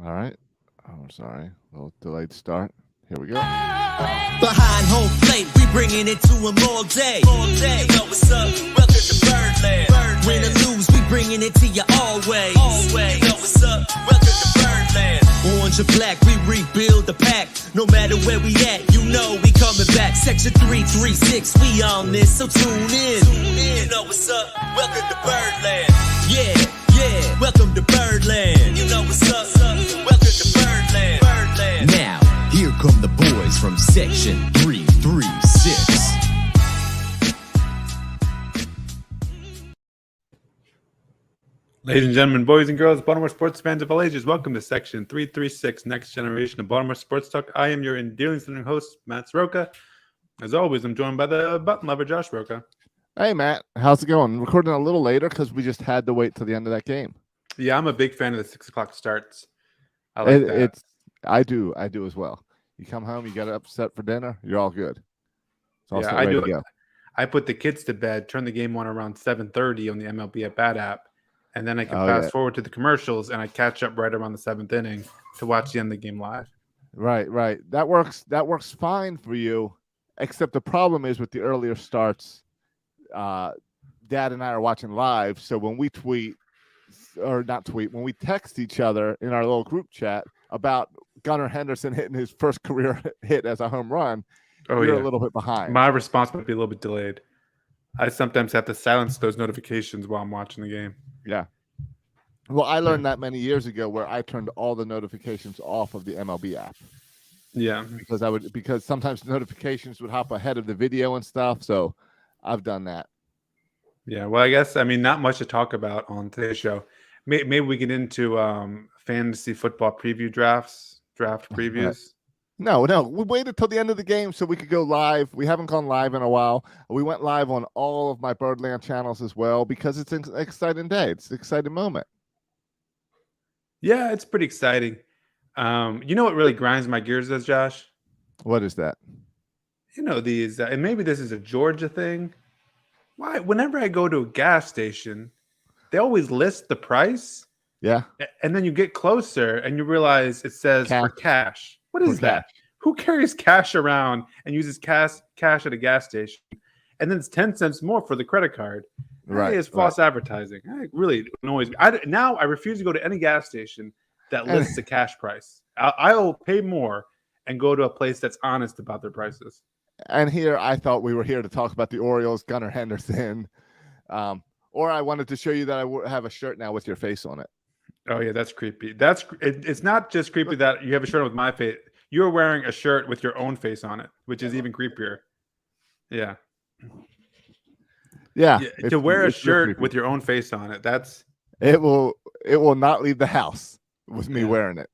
All right. Oh, I'm sorry. A little delayed start. Here we go. Behind home plate, we bringing it to them all day. All day. You know what's up? Welcome to Birdland. Win or lose, we bringing it to you always. Always. You know what's up? Welcome to Birdland. Orange or black, we rebuild the pack. No matter where we at, you know we coming back. Section 336, we on this, so tune in. You know what's up? Welcome to Birdland. Yeah. Welcome to Birdland. You know what's up? Welcome to Birdland. Now, here come the boys from Section 336. Ladies and gentlemen, boys and girls, Baltimore sports fans of all ages, welcome to Section 336, Next Generation of Baltimore Sports Talk. I am your endearing listening host, Matt Soroka. As always, I'm joined by the button lover, Josh Roca. Hey, Matt. How's it going? Recording a little later because we just had to wait till the end of that game. Yeah, I'm a big fan of the 6 o'clock starts. I like that. I do as well. You come home, you get upset for dinner, you're all good. Yeah, I do. I put the kids to bed, turn the game on around 7:30 on the MLB at Bat app, and then I can fast forward to the commercials, and I catch up right around the 7th inning to watch the end of the game live. Right. That works fine for you, except the problem is with the earlier starts. Dad and I are watching live, so when we when we text each other in our little group chat about Gunnar Henderson hitting his first career hit as a home run, you're a little bit behind. My response might be a little bit delayed. I sometimes have to silence those notifications while I'm watching the game. Yeah. Well, I learned that many years ago where I turned all the notifications off of the MLB app. Yeah. Because sometimes notifications would hop ahead of the video and stuff, so I've done that. Yeah, well, not much to talk about on today's show. Maybe we get into fantasy football draft previews. No. We waited till the end of the game so we could go live. We haven't gone live in a while. We went live on all of my Birdland channels as well because it's an exciting day. It's an exciting moment. Yeah, it's pretty exciting. You know what really grinds my gears is, Josh? What is that? You know, these, and maybe this is a Georgia thing. Why? Whenever I go to a gas station, they always list the price. Yeah. And then you get closer and you realize it says for cash. What is that? Who carries cash around and uses cash at a gas station? And then it's 10 cents more for the credit card. Right. It's false advertising. It really annoys me. Now I refuse to go to any gas station that lists a cash price. I'll pay more and go to a place that's honest about their prices. And here, I thought we were here to talk about the Orioles, Gunnar Henderson. Or I wanted to show you that I have a shirt now with your face on it. Oh, yeah, that's creepy. It's not just creepy that you have a shirt with my face. You're wearing a shirt with your own face on it, which is even creepier. Yeah. Yeah. To wear a shirt with your own face on it, it will not leave the house with me wearing it.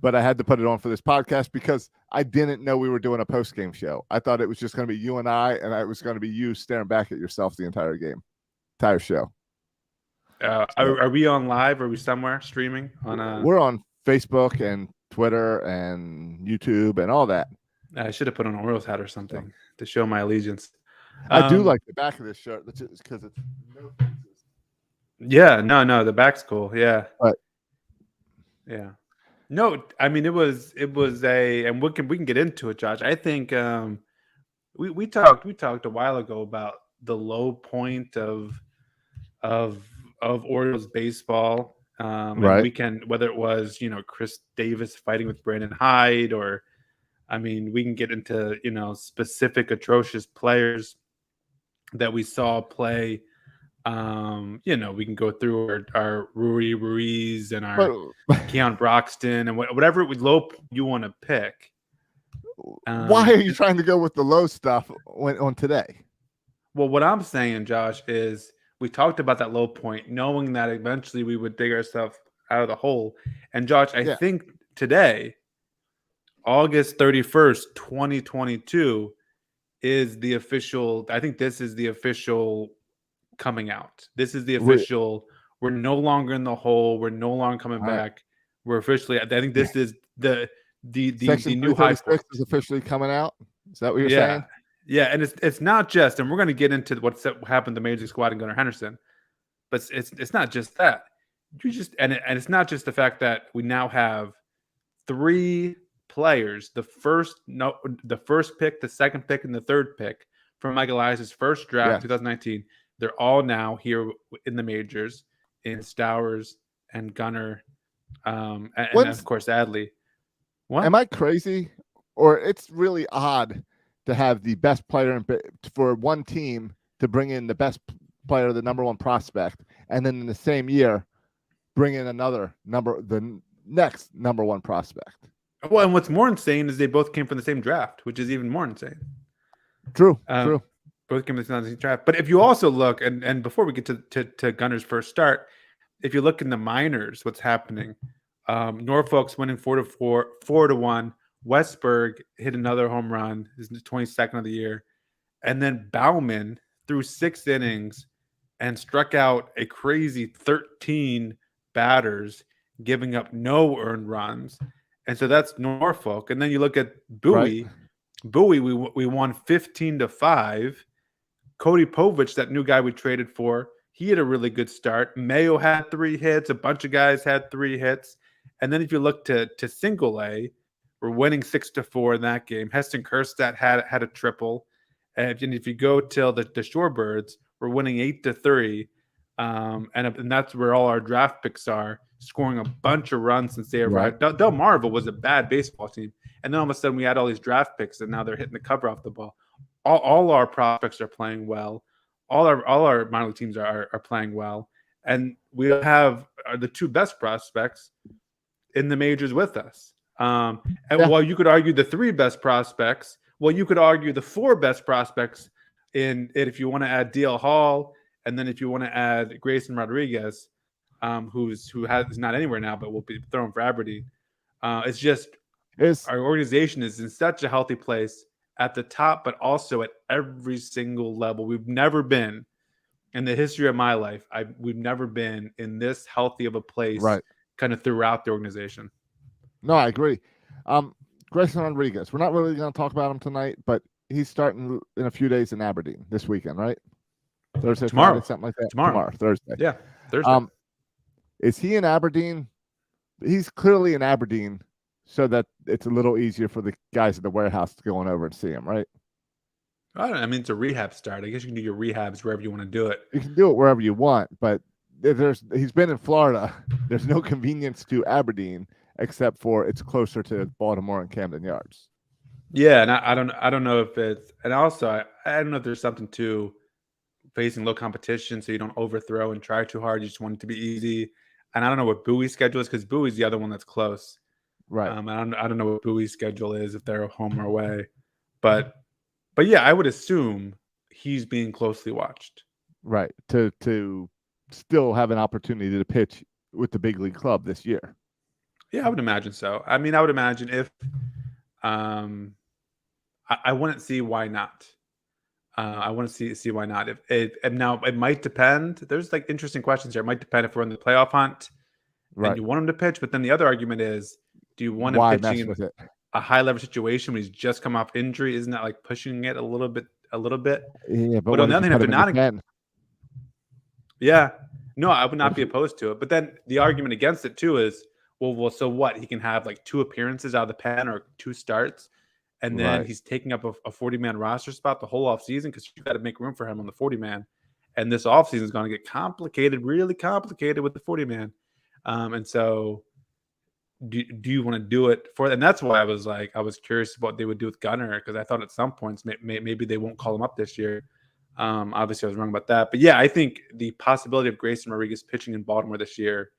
But I had to put it on for this podcast because I didn't know we were doing a post-game show. I thought it was just going to be you and it was going to be you staring back at yourself the entire show. Are we on live? Are we somewhere streaming? We're on Facebook and Twitter and YouTube and all that. I should have put on an Orioles hat or something to show my allegiance. I do like the back of this shirt because it's no faces. Yeah, no, the back's cool. Yeah. But yeah. No, I mean it was and we can get into it, Josh. I think we talked a while ago about the low point of Orioles baseball. Right. We can, whether it was Chris Davis fighting with Brandon Hyde, or we can get into specific atrocious players that we saw play. We can go through our Rui Ruiz and our Keon Broxton and whatever low you want to pick. Why are you trying to go with the low stuff on today? Well, what I'm saying, Josh, is we talked about that low point, knowing that eventually we would dig ourselves out of the hole. And Josh, I think today, August 31st, 2022, is the official. I think this is the official coming out. This is the official. We're no longer in the hole. We're no longer coming back. We're officially. I think this is the new high point is officially coming out. Is that what you're saying? Yeah, and it's not just, and we're going to get into what's happened to Major League Squad and Gunnar Henderson, but it's not just that. and it's not just the fact that we now have 3 players, the first pick, the second pick, and the third pick from Mike Elias's first draft, 2019. They're all now here in the majors in Stowers and Gunnar, and of course Adley. What? Am I crazy, or it's really odd to have the best player for one team to bring in the best player, the number one prospect, and then in the same year bring in the next number one prospect? Well, and what's more insane is they both came from the same draft, which is even more insane. True. Both came from the same draft. But if you also look, and before we get to Gunnar's first start, if you look in the minors, what's happening? Norfolk's winning 4-1. Westberg hit another home run, his 22nd of the year, and then Bauman threw 6 innings and struck out a crazy 13 batters, giving up no earned runs. And so that's Norfolk. And then you look at Bowie. Right. Bowie, we won 15-5. Cody Povich, that new guy we traded for, he had a really good start. Mayo had 3 hits. A bunch of guys had 3 hits. And then if you look to single A, we're winning 6-4 in that game. Heston Kjerstad had a triple. And if you go till the Shorebirds, we're winning 8-3. And that's where all our draft picks are, scoring a bunch of runs since they arrived. Right. Del Marvel was a bad baseball team. And then all of a sudden we had all these draft picks, and now they're hitting the cover off the ball. All our prospects are playing well. All our minor league teams are playing well. And we have the 2 best prospects in the majors with us. While you could argue the 3 best prospects, you could argue the 4 best prospects in it if you want to add DL Hall, and then if you want to add Grayson Rodriguez, who is not anywhere now, but will be thrown for Aberdeen. Our organization is in such a healthy place at the top, but also at every single level. We've never been in the history of my life. We've never been in this healthy of a place, kind of throughout the organization. No, I agree. Grayson Rodriguez, we're not really going to talk about him tonight, but he's starting in a few days in Aberdeen this weekend, right? Thursday, tomorrow, Friday, something like that. Tomorrow, Thursday. Yeah, Thursday. Is he in Aberdeen? He's clearly in Aberdeen, so that it's a little easier for the guys at the warehouse to go on over and see him, right? I don't know. I mean, it's a rehab start. I guess you can do your rehabs wherever you want to do it. You can do it wherever you want, but he's been in Florida. There's no convenience to Aberdeen except for it's closer to Baltimore and Camden Yards. Yeah, and I don't know if it's, and also I don't know if there's something to facing low competition, so you don't overthrow and try too hard. You just want it to be easy. And I don't know what Bowie's schedule is, because Bowie's the other one that's close. Right. I don't know what Bowie's schedule is, if they're home or away. But yeah, I would assume he's being closely watched. Right. To still have an opportunity to pitch with the big league club this year. Yeah, I would imagine so. I mean, I would imagine if I wouldn't see why not. I want to see why not. Now it might depend. There's like interesting questions here. It might depend if we're in the playoff hunt, and you want him to pitch. But then the other argument is, do you want him pitching in a high leverage situation when he's just come off injury? Isn't that like pushing it a little bit? Yeah, but on the other hand, if they're not, no, I would not be opposed to it. But then the argument against it too is, well, so what? He can have like 2 appearances out of the pen or 2 starts. And then he's taking up a 40-man roster spot the whole offseason, because you've got to make room for him on the 40-man. And this offseason is going to get complicated, really complicated with the 40-man. And so do you want to do it for that? And that's why I was curious about what they would do with Gunnar, because I thought at some points maybe they won't call him up this year. Obviously, I was wrong about that. But yeah, I think the possibility of Grayson Rodriguez pitching in Baltimore this year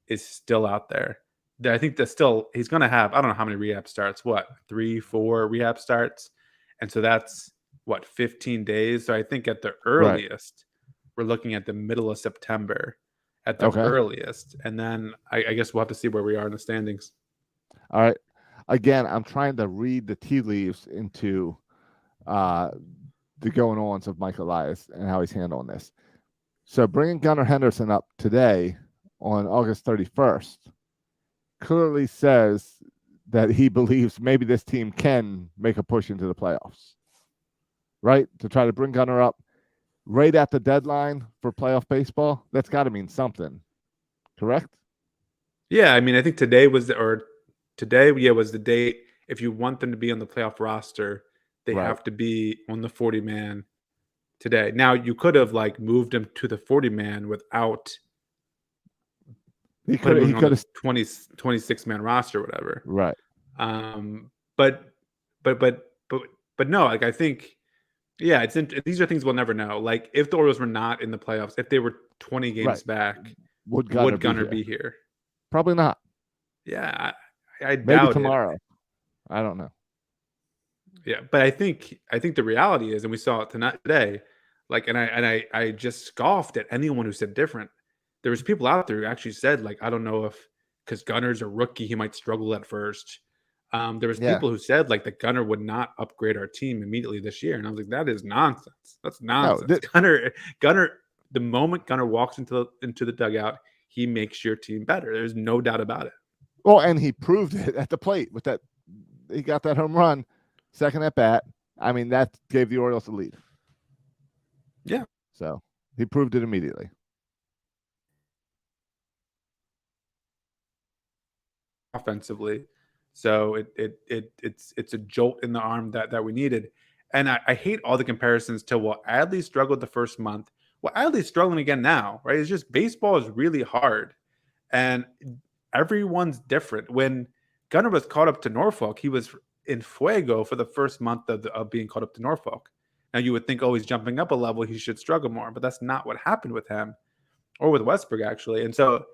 is still out there. I think that still he's going to have, I don't know how many rehab starts, 3-4 rehab starts. And so that's 15 days. So I think at the earliest, we're looking at the middle of September at the earliest. And then I guess we'll have to see where we are in the standings. All right. Again, I'm trying to read the tea leaves into the going-ons of Mike Elias and how he's handling this. So bringing Gunnar Henderson up today on August 31st clearly says that he believes maybe this team can make a push into the playoffs, right? To try to bring Gunnar up right at the deadline for playoff baseball, that's got to mean something correct? Yeah, I mean, I think today was the date. If you want them to be on the playoff roster, they Right. have to be on the 40-man today. Now, you could have like moved them to the 40-man without He putting them on could the have 26-man roster, or whatever. right. Um, but but no, like I think, yeah, these are things we'll never know. Like if the Orioles were not in the playoffs, if they were 20 games back, Would Gunnar be here? Probably not. Yeah, I Maybe doubt tomorrow. it. I don't know. Yeah, but I think the reality is, and we saw it today, like, and I just scoffed at anyone who said different. There was people out there who actually said, like, I don't know if because Gunnar's a rookie, he might struggle at first. There was people who said like that Gunnar would not upgrade our team immediately this year, and I was like, that is nonsense. That's nonsense. No, Gunnar, the moment Gunnar walks into the dugout, he makes your team better. There's no doubt about it. Well, and he proved it at the plate with that. He got that home run, second at bat. I mean, that gave the Orioles the lead. Yeah. So he proved it immediately. Offensively. So it's a jolt in the arm that we needed. And I hate all the comparisons to, well, Adley struggled the first month. Well, Adley's struggling again now, right? It's just baseball is really hard. And everyone's different. When Gunnar was caught up to Norfolk, he was in fuego for the first month of being caught up to Norfolk. Now you would think, oh, he's jumping up a level, he should struggle more, but that's not what happened with him or with Westberg, actually. And so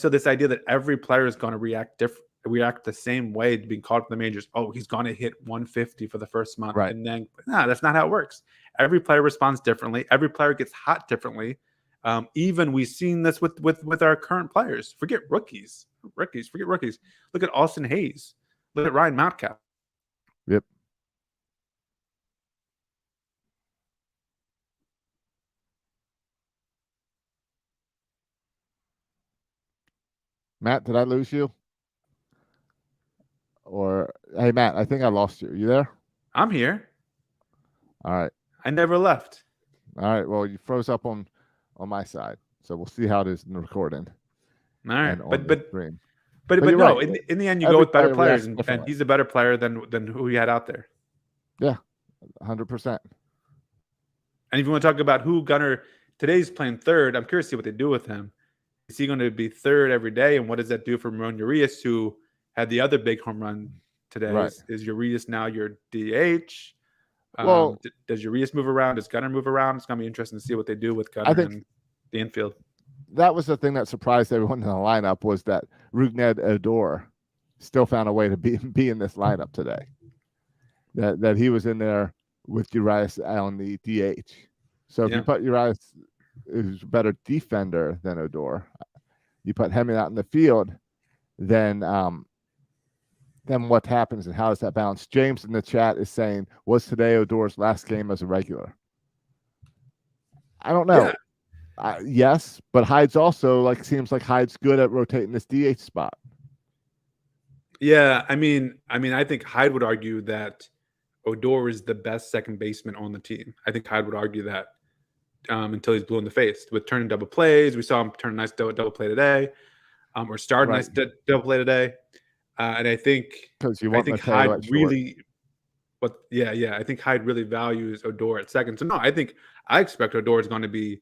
this idea that every player is going to react the same way to being caught up in the majors. Oh, he's going to hit 150 for the first month. Right. And then, that's not how it works. Every player responds differently. Every player gets hot differently. Even we've seen this with our current players. Forget rookies. Look at Austin Hayes. Look at Ryan Mountcalf. Yep. Matt, did I lose you? Or hey, Matt, I think I lost you. You there? I'm here. All right. I never left. All right. Well, you froze up on my side, so we'll see how it is in the recording. All right, but no. right. In the end, you go with better players, and differently. he's a better player than who he had out there. Yeah, 100%. And if you want to talk about who Gunnar today's playing third, I'm curious to see what they do with him. Is he going to be third every day? And what does that do for Ramon Urias, who had the other big home run today? Right. Is Urias now your DH? Well, does Urias move around? Does Gunnar move around? It's going to be interesting to see what they do with Gunnar in the infield. That was the thing that surprised everyone in the lineup, was that Rougned Odor still found a way to be in this lineup today. That he was in there with Urias on the DH. So if you put Urias, who's a better defender than Odor, you put him out in the field, then what happens and how does that balance? James in the chat is saying, was today Odor's last game as a regular? I don't know. Yeah. Yes, but Hyde's also seems like Hyde's good at rotating this DH spot. Yeah, I mean, I think Hyde would argue that Odor is the best second baseman on the team. I think Hyde would argue that until he's blue in the face with turning double plays. We saw him turn a nice double play today, or start a nice double play today. And I think Hyde really, I think Hyde really values Odor at second. So no, I expect Odor is going to be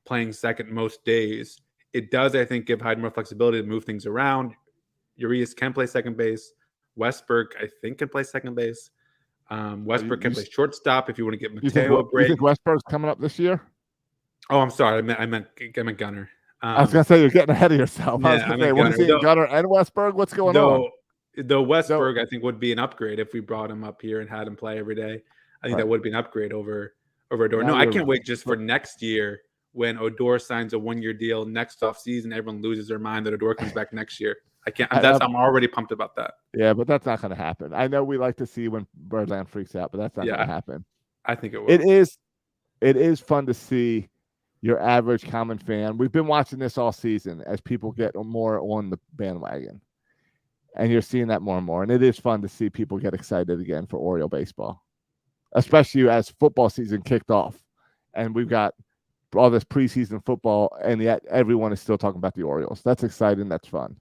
playing second most days. It does, I think, give Hyde more flexibility to move things around. Urias can play second base. Westberg, I think, can play second base. Westberg can play shortstop if you want to get Mateo a break. You think Westberg's coming up this year? Oh, I'm sorry. I meant Gunnar. I was going to say you're getting ahead of yourself. Yeah, I was going to say, what is he, Gunnar and Westberg? What's going on? Though Westberg, I think, would be an upgrade if we brought him up here and had him play every day. I think that would be an upgrade over Odor. No, I can't wait just for next year when Odor signs a 1-year deal next offseason. Everyone loses their mind that Odor comes back next year. I'm already pumped about that. Yeah, but that's not going to happen. I know we like to see when Birdland freaks out, but that's not going to happen. I think it will. It is fun to see your average common fan. We've been watching this all season as people get more on the bandwagon, and you're seeing that more and more. And it is fun to see people get excited again for Oriole baseball, especially as football season kicked off, and we've got all this preseason football, and yet everyone is still talking about the Orioles. That's exciting. That's fun.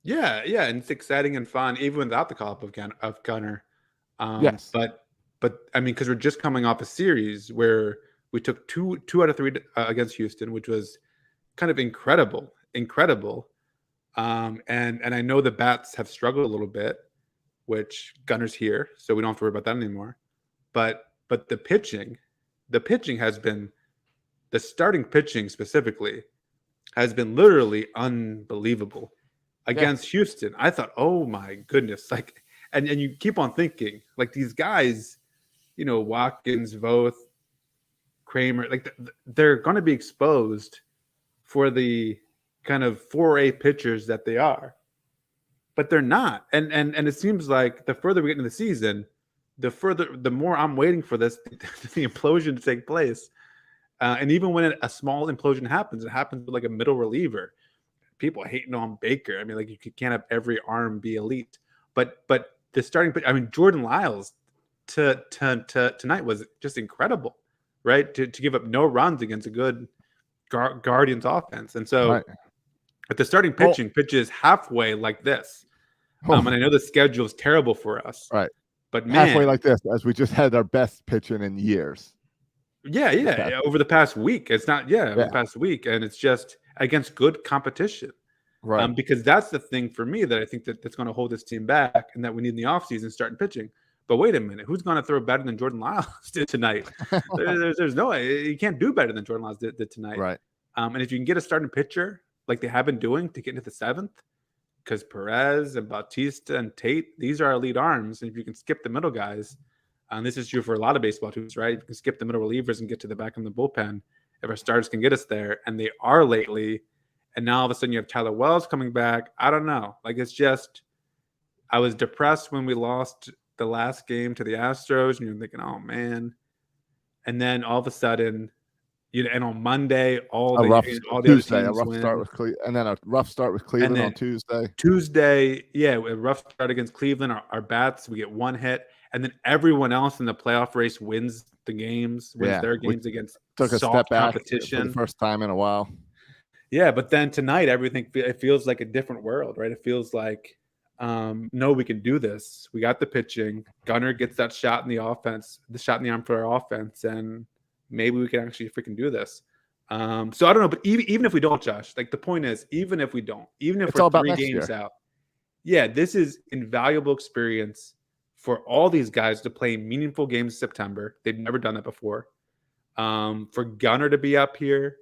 Yeah, and it's exciting and fun, even without the call-up of Gunnar. Yes. But I mean, because we're just coming off a series where we took two out of 3 against Houston, which was kind of incredible. And I know the bats have struggled a little bit, which Gunnar's here, so we don't have to worry about that anymore. But the pitching has been, the starting pitching specifically has been literally unbelievable against Houston. I thought, oh my goodness, like, and you keep on thinking, like, these guys, you know, Watkins, Voth, Kramer, like they're going to be exposed for the kind of 4A pitchers that they are, but they're not. And it seems like the further we get into the season, the more I'm waiting for the implosion to take place. And even when a small implosion happens, it happens with like a middle reliever. People hating on Baker. I mean, like, you can't have every arm be elite, but the starting pitch. I mean, Jordan Lyles to tonight was just incredible, right? To give up no runs against a good Guardians offense, and so but the starting pitching pitches halfway like this. And I know the schedule is terrible for us, right? But man, halfway like this, as we just had our best pitching in years. Yeah. Over the past week, it's not. Over the past week, and it's just against good competition, right? Because that's the thing for me that I think that's going to hold this team back, and that we need in the offseason starting pitching. But wait a minute, who's going to throw better than Jordan Lyles did tonight? There's no way. You can't do better than Jordan Lyles did tonight, right? And if you can get a starting pitcher like they have been doing to get into the 7th, because Perez and Bautista and Tate, these are our lead arms, and if you can skip the middle guys, and this is true for a lot of baseball teams, right? You can skip the middle relievers and get to the back of the bullpen. If our starters can get us there, and they are lately, and now all of a sudden you have Tyler Wells coming back. I don't know. Like, it's just, I was depressed when we lost the last game to the Astros, and you're thinking, oh man. And then all of a sudden, and on Monday, all the other teams a rough start with Cleveland, and then a rough start with Cleveland on Tuesday. A rough start against Cleveland. Our bats, we get 1 hit, and then everyone else in the playoff race wins the games, wins their games against took a step back competition for the first time in a while. Yeah, but then tonight, everything, it feels like a different world, right? It feels like, no, we can do this. We got the pitching. Gunnar gets that shot in the offense, the shot in the arm for our offense, and maybe we can actually freaking do this. So I don't know, but even if we don't, Josh, like, the point is, even if we don't, even if we're 3 games out, this is invaluable experience for all these guys to play meaningful games in September. They've never done that before. For Gunnar to be up here,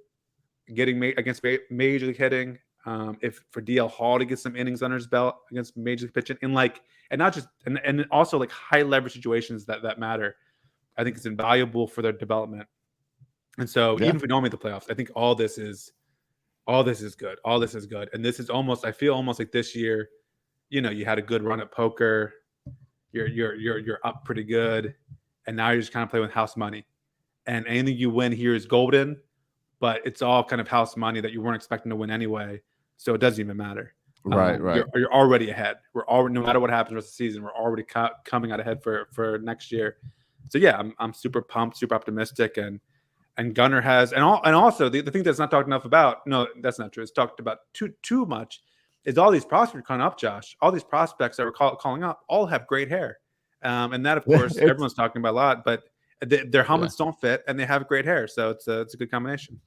getting against major league hitting, if for DL Hall to get some innings under his belt against major league pitching, and not just and also like high leverage situations that matter, I think it's invaluable for their development. And so even if we don't make the playoffs, I think all this is good. All this is good, and this is almost, I feel almost like this year, you had a good run at poker, you're up pretty good, and now you're just kind of playing with house money, and anything you win here is golden. But it's all kind of house money that you weren't expecting to win anyway, so it doesn't even matter. Right. You're already ahead. We're already, no matter what happens rest of the season, we're already coming out ahead for next year. So yeah, I'm super pumped, super optimistic, and Gunnar has, and also the thing that's not talked enough about. No, that's not true. It's talked about too much. Is all these prospects coming up, Josh? All these prospects that we're calling up all have great hair, and that, of course, everyone's talking about a lot, but their helmets don't fit, and they have great hair, so it's a good combination.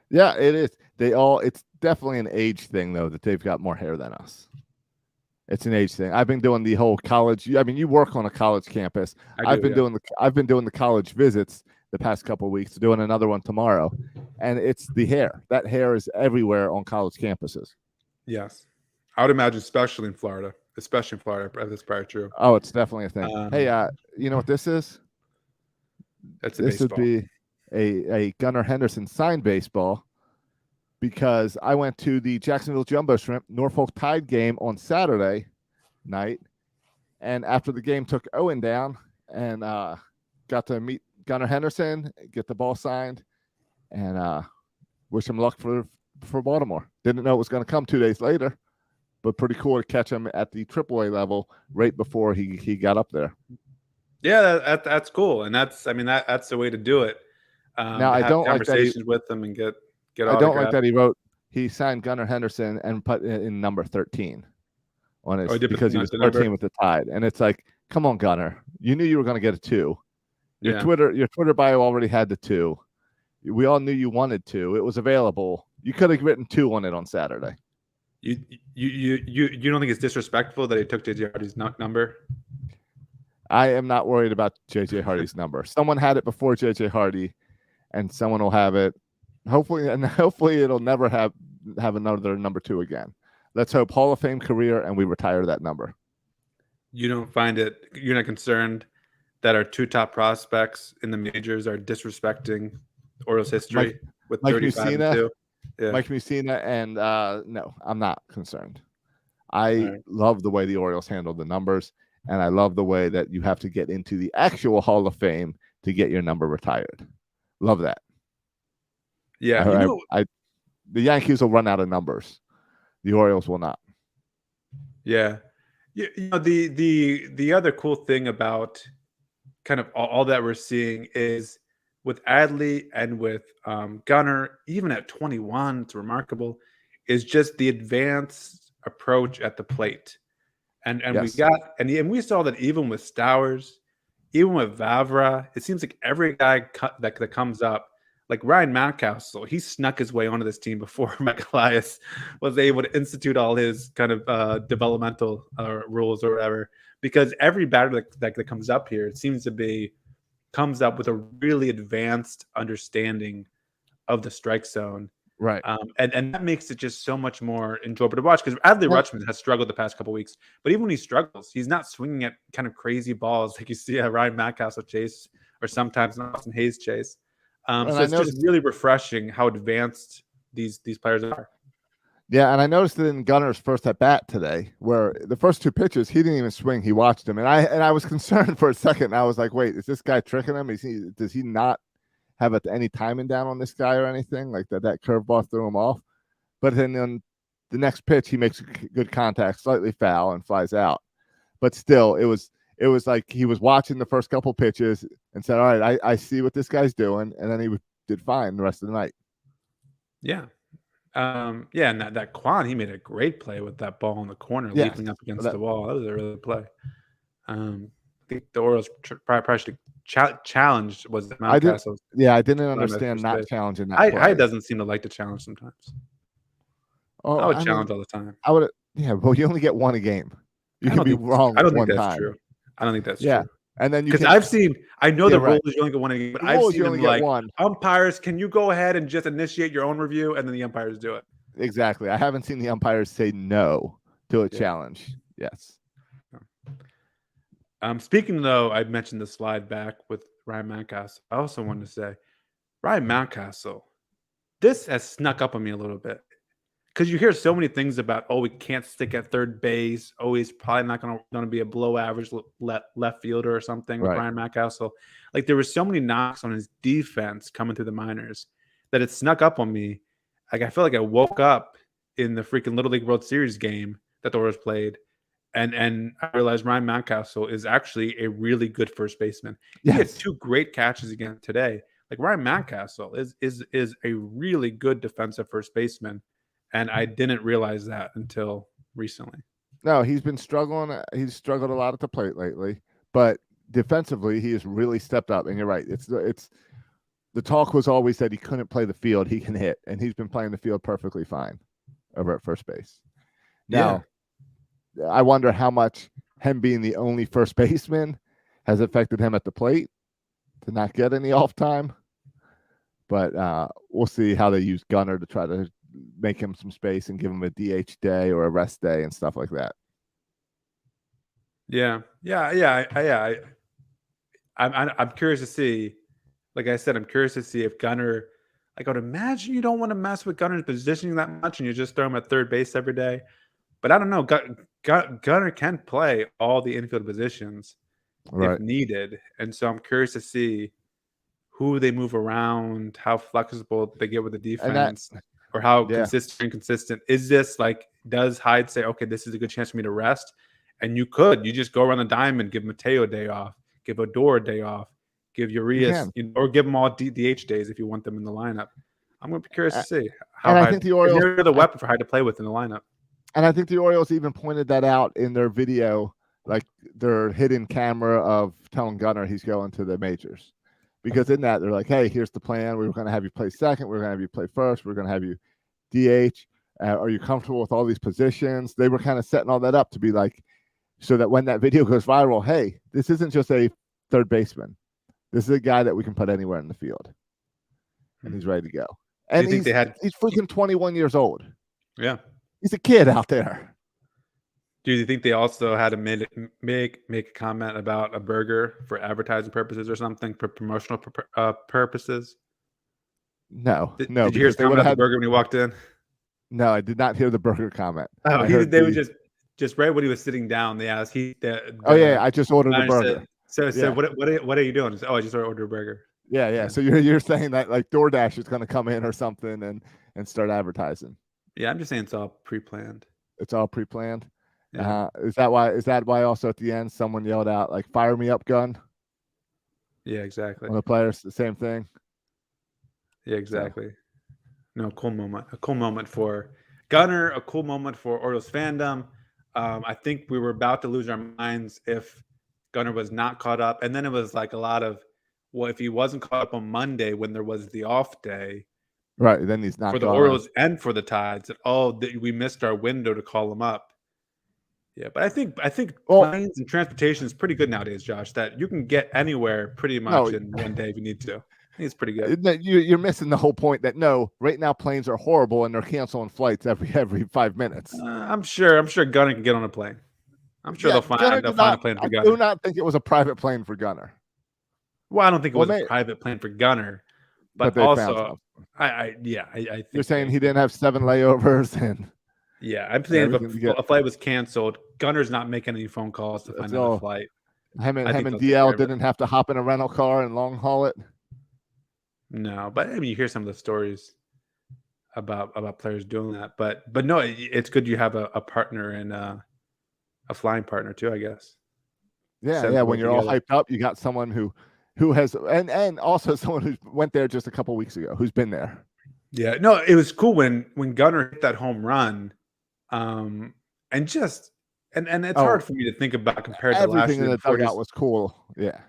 Yeah, it is. It's definitely an age thing, though, that they've got more hair than us. It's an age thing. I've been doing the whole college. I mean, you work on a college campus. I've been doing the college visits the past couple of weeks. Doing another one tomorrow, and it's the hair. That hair is everywhere on college campuses. Yes, I would imagine, especially in Florida. That's probably true. Oh, it's definitely a thing. Hey, you know what this is? This would be a Gunnar Henderson signed baseball, because I went to the Jacksonville Jumbo Shrimp Norfolk Tide game on Saturday night, and after the game took Owen down, and got to meet Gunnar Henderson, get the ball signed, and wish him luck for Baltimore. Didn't know it was going to come 2 days later, but pretty cool to catch him at the AAA level right before he got up there. Yeah, that's cool, and that's the way to do it. Now to I have don't like that conversations with them and get I don't like autographs. he signed Gunnar Henderson and put in number 13 on his because he was the 13 number. with the Tide, and it's like, come on, Gunnar, you knew you were going to get a 2. Your Yeah. Twitter bio already had the 2. We all knew you wanted 2. It was available. You could have written 2 on it on Saturday. You don't think it's disrespectful that he took JJ Hardy's number? I am not worried about JJ Hardy's number. Someone had it before JJ Hardy, and someone will have it. Hopefully it'll never have another number 2 again. Let's hope Hall of Fame career and we retire that number. You're not concerned that our 2 top prospects in the majors are disrespecting Orioles history with 35 and 2? Yeah. Mike Mussina, and no, I'm not concerned. I love the way the Orioles handled the numbers, and I love the way that you have to get into the actual Hall of Fame to get your number retired. Love that. Yeah, the Yankees will run out of numbers. The Orioles will not. Yeah, the other cool thing about kind of all that we're seeing is with Adley and with Gunnar, even at 21, it's remarkable, is just the advanced approach at the plate. And yes. we saw that even with Stowers, even with Vavra, it seems like every guy that comes up, like Ryan Mountcastle, he snuck his way onto this team before Mike Elias was able to institute all his kind of developmental rules or whatever. Because every batter that comes up here, it seems to comes up with a really advanced understanding of the strike zone. Right. And that makes it just so much more enjoyable to watch, because Adley Rutschman has struggled the past couple of weeks, but even when he struggles, he's not swinging at kind of crazy balls like you see at Ryan Mountcastle chase or sometimes Austin Hayes chase. So it's just really refreshing how advanced these players are. Yeah, and I noticed it in Gunnar's first at bat today, where the first 2 pitches he didn't even swing. He watched him, and I was concerned for a second. I was like, "Wait, is this guy tricking him? Does he not have any timing down on this guy or anything like that? That curveball threw him off." But then on the next pitch, he makes good contact, slightly foul, and flies out. But still, it was like he was watching the first couple pitches and said, "All right, I see what this guy's doing," and then he did fine the rest of the night. Yeah. And that Quan, he made a great play with that ball in the corner, leaping up against the wall. That was a really good play. I think the Orioles probably challenged was Mountcastle. I didn't understand not challenging that. Hyde doesn't seem to like to challenge sometimes. I would challenge all the time. I would. Yeah, well, you only get 1 a game. You can be wrong. I don't think that's true. I don't think that's true. And then because I know the rule is you only get 1 a game, but I've seen them like, umpires, can you go ahead and just initiate your own review, and then the umpires do it. Exactly. I haven't seen the umpires say no to a challenge. Yes. Speaking though, I mentioned the slide back with Ryan Mountcastle. I also wanted to say, Ryan Mountcastle, this has snuck up on me a little bit. Because you hear so many things about, we can't stick at third base. He's probably not going to be a below average left fielder or something with Ryan Mountcastle. Like, there were so many knocks on his defense coming through the minors that it snuck up on me. Like, I feel like I woke up in the freaking Little League World Series game that the Orioles played, and I realized Ryan Mountcastle is actually a really good first baseman. Yes. He had 2 great catches again today. Like, Ryan Mountcastle is a really good defensive first baseman. And I didn't realize that until recently. No, he's been struggling. He's struggled a lot at the plate lately, but defensively, he has really stepped up. And you're right. It's the talk was always that he couldn't play the field. He can hit, and he's been playing the field perfectly fine over at first base. Now, I wonder how much him being the only first baseman has affected him at the plate to not get any off time. But we'll see how they use Gunnar to try to make him some space and give him a DH day or a rest day and stuff like that. I'm curious to see. Like I said, I'm curious to see if Gunnar. Like, I would imagine you don't want to mess with Gunnar's positioning that much, and you just throw him at third base every day. But I don't know. Gunnar can play all the infield positions if needed, and so I'm curious to see who they move around, how flexible they get with the defense. Or how consistent or inconsistent is this? Like, does Hyde say, okay, this is a good chance for me to rest? And you just go around the diamond, give Mateo a day off, give Odor a day off, give Urias, or give them all DH days if you want them in the lineup. I'm going to be curious to see how I think the Orioles they're the weapon for Hyde to play with in the lineup. And I think the Orioles even pointed that out in their video, like their hidden camera of telling Gunnar he's going to the majors. Because in that, they're like, hey, here's the plan. We're going to have you play second. We're going to have you play first. We're going to have you DH. Are you comfortable with all these positions? They were kind of setting all that up to be like, so that when that video goes viral, hey, this isn't just a third baseman. This is a guy that we can put anywhere in the field. And he's ready to go. And he's freaking 21 years old. Yeah. He's a kid out there. Do you think they also had to make a comment about a burger for advertising purposes or something, for promotional purposes? No. Did you hear his comment about the burger when he walked in? No, I did not hear the burger comment. Oh, they were just right when he was sitting down. They asked I just ordered a burger. So what are you doing? I just ordered a burger. Yeah. So you're saying that like DoorDash is going to come in or something and start advertising. Yeah, I'm just saying it's all pre-planned. It's all pre-planned. Yeah. Is that why also at the end someone yelled out like "Fire me up, gun"? Yeah, exactly. On the players, the same thing. Yeah, exactly. No, cool moment. A cool moment for Gunnar. A cool moment for Orioles fandom. I think we were about to lose our minds if Gunnar was not caught up, and then it was like a lot of, well, if he wasn't caught up on Monday when there was the off day. Right, then he's not for the Orioles and for the Tides. We missed our window to call him up. Yeah, but I think planes and transportation is pretty good nowadays, Josh. That you can get anywhere pretty much in one day if you need to. I think it's pretty good. You're missing the whole point that right now planes are horrible and they're canceling flights every 5 minutes. I'm sure Gunnar can get on a plane. I'm sure they'll find a plane for Gunnar. I do not think it was a private plane for Gunnar. Well, I don't think it was a private plane for Gunnar. But also, I think you're saying he didn't have 7 layovers and I'm saying if a flight was canceled, Gunner's not making any phone calls to find out a flight. Him and DL didn't have to hop in a rental car and long haul it. No, but I mean, you hear some of the stories about players doing that. But no, it's good you have a partner and a flying partner too, I guess. Yeah. When you're all hyped up, you got someone who has and also someone who went there just a couple weeks ago, who's been there. Yeah, no, it was cool when Gunnar hit that home run, and it's hard for me to think about compared to last year. Everything in the dugout was cool. Yeah,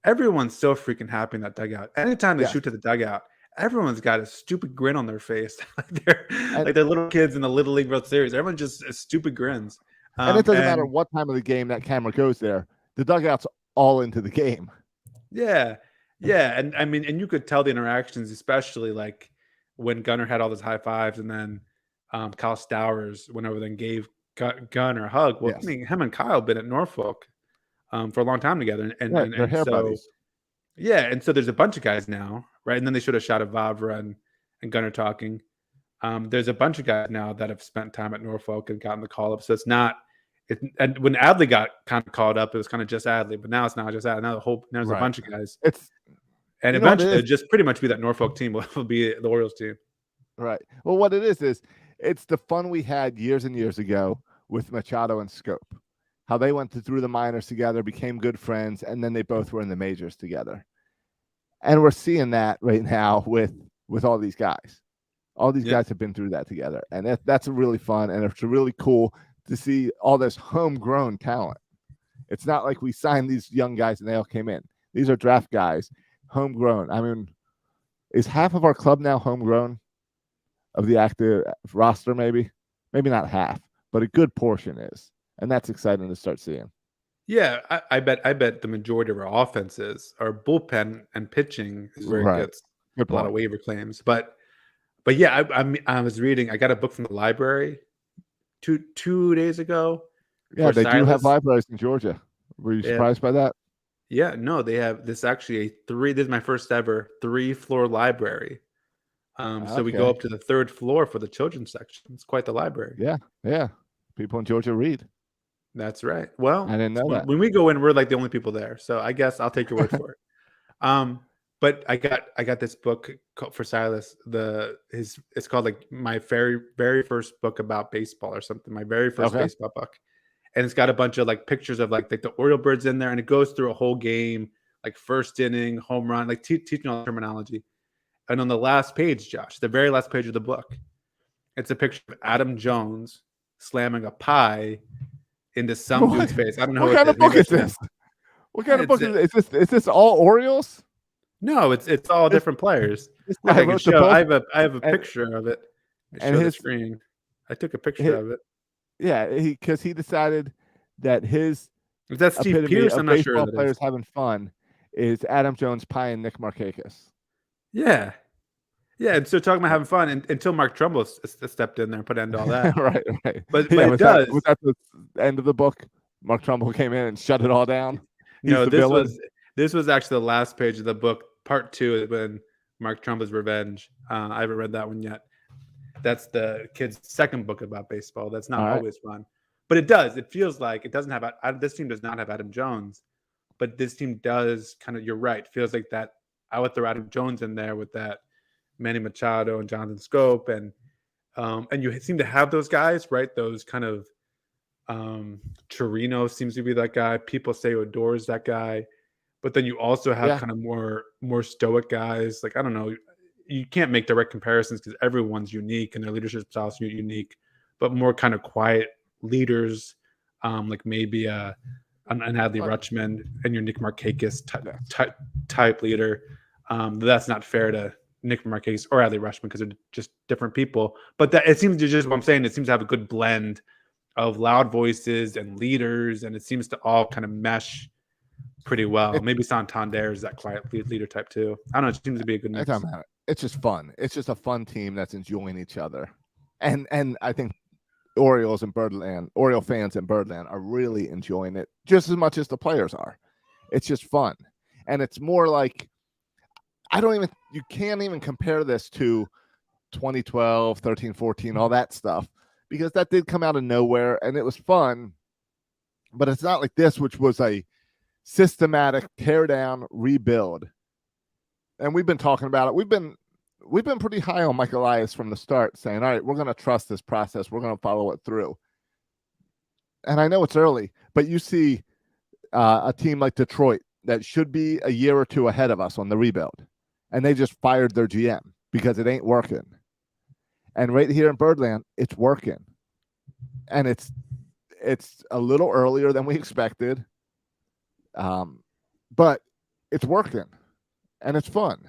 everyone's so freaking happy in that dugout. Anytime they shoot to the dugout, everyone's got a stupid grin on their face, like they're little kids in the Little League World Series. Everyone just stupid grins, and it doesn't matter what time of the game that camera goes there. The dugout's all into the game. Yeah, and I mean, and you could tell the interactions, especially like when Gunnar had all those high fives, and then Kyle Stowers went over there and gave Gunnar a hug. Well, I mean, him and Kyle been at Norfolk for a long time together, and they're hair buddies. Yeah, and so there's a bunch of guys now, right? And then they showed a shot of Vavra and Gunnar talking. There's a bunch of guys now that have spent time at Norfolk and gotten the call up. So it's not. And when Adley got kind of called up, it was kind of just Adley, but now it's not just Adley. Now there's a bunch of guys. And eventually, it'll just pretty much be that Norfolk team will be the Orioles team. Right. Well, what it is it's the fun we had years and years ago with Machado and Scope. How they went through the minors together, became good friends, and then they both were in the majors together. And we're seeing that right now with all these guys. All these guys have been through that together. And that's really fun, and it's really cool to see all this homegrown talent. It's not like we signed these young guys and they all came in. These are draft guys, homegrown. I mean, is half of our club now homegrown of the active roster? Maybe not half, but a good portion is. And that's exciting to start seeing. Yeah, I bet the majority of our offenses, our bullpen and pitching is where it gets a lot of waiver claims. But yeah, I was reading, I got a book from the library two days ago. Yeah, they do have libraries in Georgia. Were you surprised by that? Yeah, no, they have this actually this is my first ever 3-floor library. So we go up to the 3rd floor for the children's section. It's quite the library. Yeah. People in Georgia read. That's right. Well, I didn't know that. When we go in, we're like the only people there. So I guess I'll take your word for it. But I got this book for Silas. It's called like my very, very first book about baseball or something. My very first baseball book, and it's got a bunch of like pictures of like the Oriole birds in there, and it goes through a whole game like first inning, home run, like teaching all the terminology. And on the last page, Josh, the very last page of the book, it's a picture of Adam Jones slamming a pie into some dude's face. I don't know what who kind it of is. book Maybe is this? What kind of book it's is this? Is this all Orioles? no, it's all different players. This Look, guy I can wrote the show. book, I have a and picture of it. I and show the his screen. I took a picture of it. yeah, because he decided that his Is that Steve epitome Pierce? of I'm not sure baseball who that players is. having fun is Adam Jones pie and Nick Markakis. Yeah. Yeah, and so talking about having fun until Mark Trumbull stepped in there and put an end to all that. right. But Yeah, it does. was that the end of the book? Mark Trumbull came in and shut it all down. He's No, the villain. this was actually the last page of the book. Part 2 is when Mark Trumbull's revenge. I haven't read that one yet. That's the kid's second book about baseball. That's not always fun, but it does. It feels like it doesn't have. This team does not have Adam Jones, but this team does kind of. You're right. Feels like that. I would throw Adam Jones in there with that Manny Machado and Jonathan Scope, and you seem to have those guys, right? Those kind of Torino seems to be that guy. People say adores that guy, but then you also have kind of more stoic guys. Like I don't know, you can't make direct comparisons because everyone's unique and their leadership styles are unique, but more kind of quiet leaders, like maybe an Adley Rutschman and your Nick Markakis type leader. That's not fair to Nick Markakis or Adley Rutschman because they're just different people. But that it seems to just what I'm saying. It seems to have a good blend of loud voices and leaders, and it seems to all kind of mesh pretty well. Maybe Santander is that quiet leader type too. I don't know. It seems to be a good mix. It's just fun. It's just a fun team that's enjoying each other, and I think Oriole fans in Birdland are really enjoying it just as much as the players are. It's just fun, and it's more like you can't even compare this to 2012, 13, 14, all that stuff, because that did come out of nowhere and it was fun, but it's not like this, which was a systematic tear down, rebuild. And we've been talking about it. We've been pretty high on Mike Elias from the start, saying, all right, we're going to trust this process. We're going to follow it through. And I know it's early, but you see a team like Detroit that should be a year or two ahead of us on the rebuild, and they just fired their GM because it ain't working. And right here in Birdland, it's working. And it's a little earlier than we expected, but it's working. And it's fun.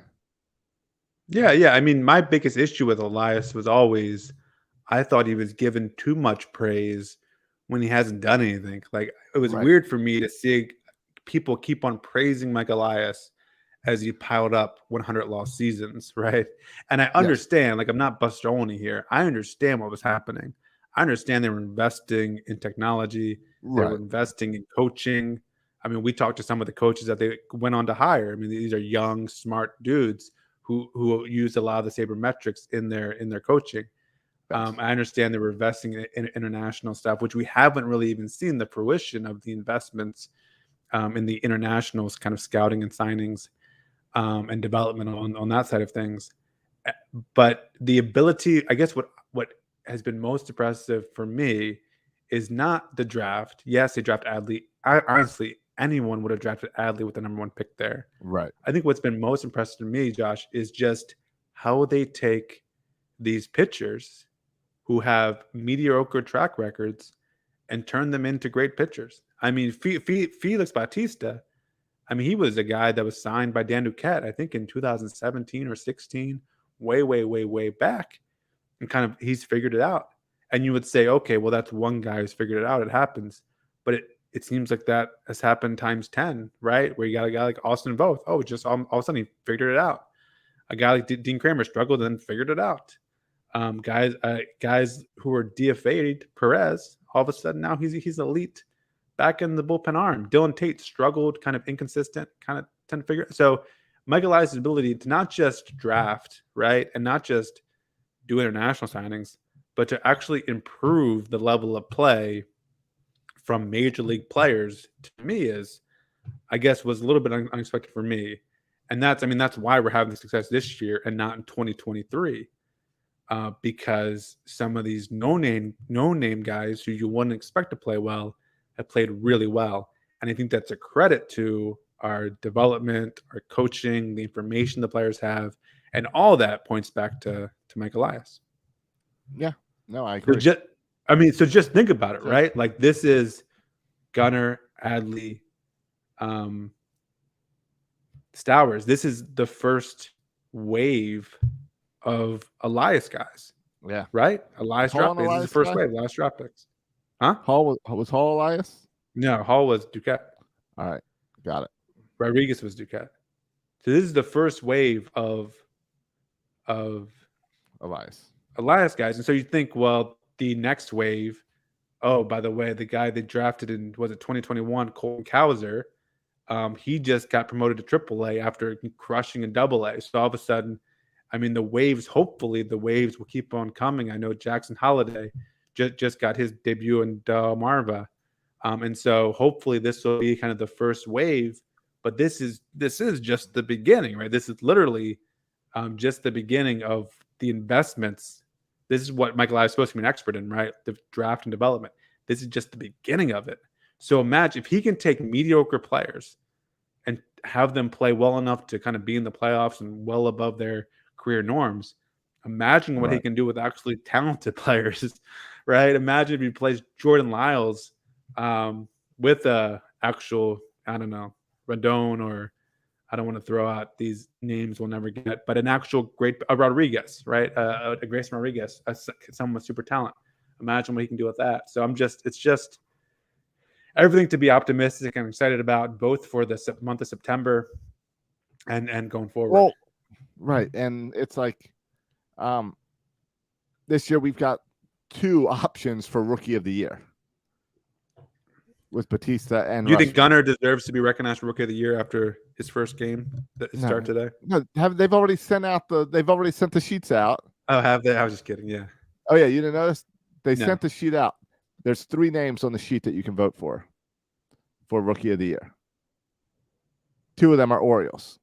Yeah. I mean, my biggest issue with Elias was always I thought he was given too much praise when he hasn't done anything. Like it was weird for me to see people keep on praising Mike Elias as he piled up 100 lost seasons, right? And I understand, like I'm not Buster Olney here. I understand what was happening. I understand they were investing in technology. They were investing in coaching. I mean, we talked to some of the coaches that they went on to hire. I mean, these are young, smart dudes who use a lot of the sabermetrics in their coaching. I understand they were investing in international stuff, which we haven't really even seen the fruition of the investments in the internationals kind of scouting and signings and development on that side of things. But the ability, I guess what has been most impressive for me is not the draft. Yes, they draft Adley. Honestly, anyone would have drafted Adley with the number 1 pick there. Right. I think what's been most impressive to me, Josh, is just how they take these pitchers who have mediocre track records and turn them into great pitchers. I mean, Felix Bautista, I mean, he was a guy that was signed by Dan Duquette, I think in 2017 or 16, way back. And kind of he's figured it out. And you would say, okay, well, that's one guy who's figured it out. It happens. But it seems like that has happened times 10, right? Where you got a guy like Austin Voth. Oh, just all of a sudden he figured it out. A guy like Dean Kramer struggled and then figured it out. Guys who were DFA'd, Perez, all of a sudden now he's elite back in the bullpen arm. Dylan Tate struggled, kind of inconsistent, kind of tend to figure it. So Mike Elias' ability to not just draft, right, and not just do international signings, but to actually improve the level of play from major league players, to me is, I guess, was a little bit unexpected for me. And that's why we're having success this year and not in 2023. Because some of these no-name guys who you wouldn't expect to play well have played really well. And I think that's a credit to our development, our coaching, the information the players have, and all that points back to Mike Elias. Yeah, no, I agree. So just think about it, right? Like this is Gunnar, Adley, Stowers. This is the first wave of Elias guys. Yeah. Right? Elias drop picks. This is the first wave. Elias drop picks. Huh? Hall was Hall Elias? No, Hall was Duquette. All right. Got it. Rodriguez was Duquette. So this is the first wave of Elias guys. And so you think, well, the next wave, oh, by the way, the guy they drafted in, was it 2021, Colton Cowser, he just got promoted to AAA after crushing in AA. So all of a sudden, I mean, hopefully the waves will keep on coming. I know Jackson Holiday just got his debut in Marva. And so hopefully this will be kind of the first wave. But this is just the beginning, right? This is literally just the beginning of the investments. This is what Michael is supposed to be an expert in, right? The draft and development. This is just the beginning of it. So imagine if he can take mediocre players and have them play well enough to kind of be in the playoffs and well above their career norms. Imagine what he can do with actually talented players, right? Imagine if he plays Jordan Lyles with a actual, I don't know, Rendon, or I don't want to throw out these names we'll never get, but an actual great Rodriguez, right? A Grayson Rodriguez, someone with super talent. Imagine what he can do with that. So it's just everything to be optimistic and excited about, both for the month of September and going forward. Well, right. And it's like this year we've got 2 options for Rookie of the Year with Batista and Do you think Gunnar deserves to be recognized for Rookie of the Year after his first game that start today? No, they've already sent the sheets out. Oh, have they? I was just kidding. Yeah. Oh yeah, you didn't notice? They sent the sheet out. There's 3 names on the sheet that you can vote for Rookie of the Year. 2 of them are Orioles.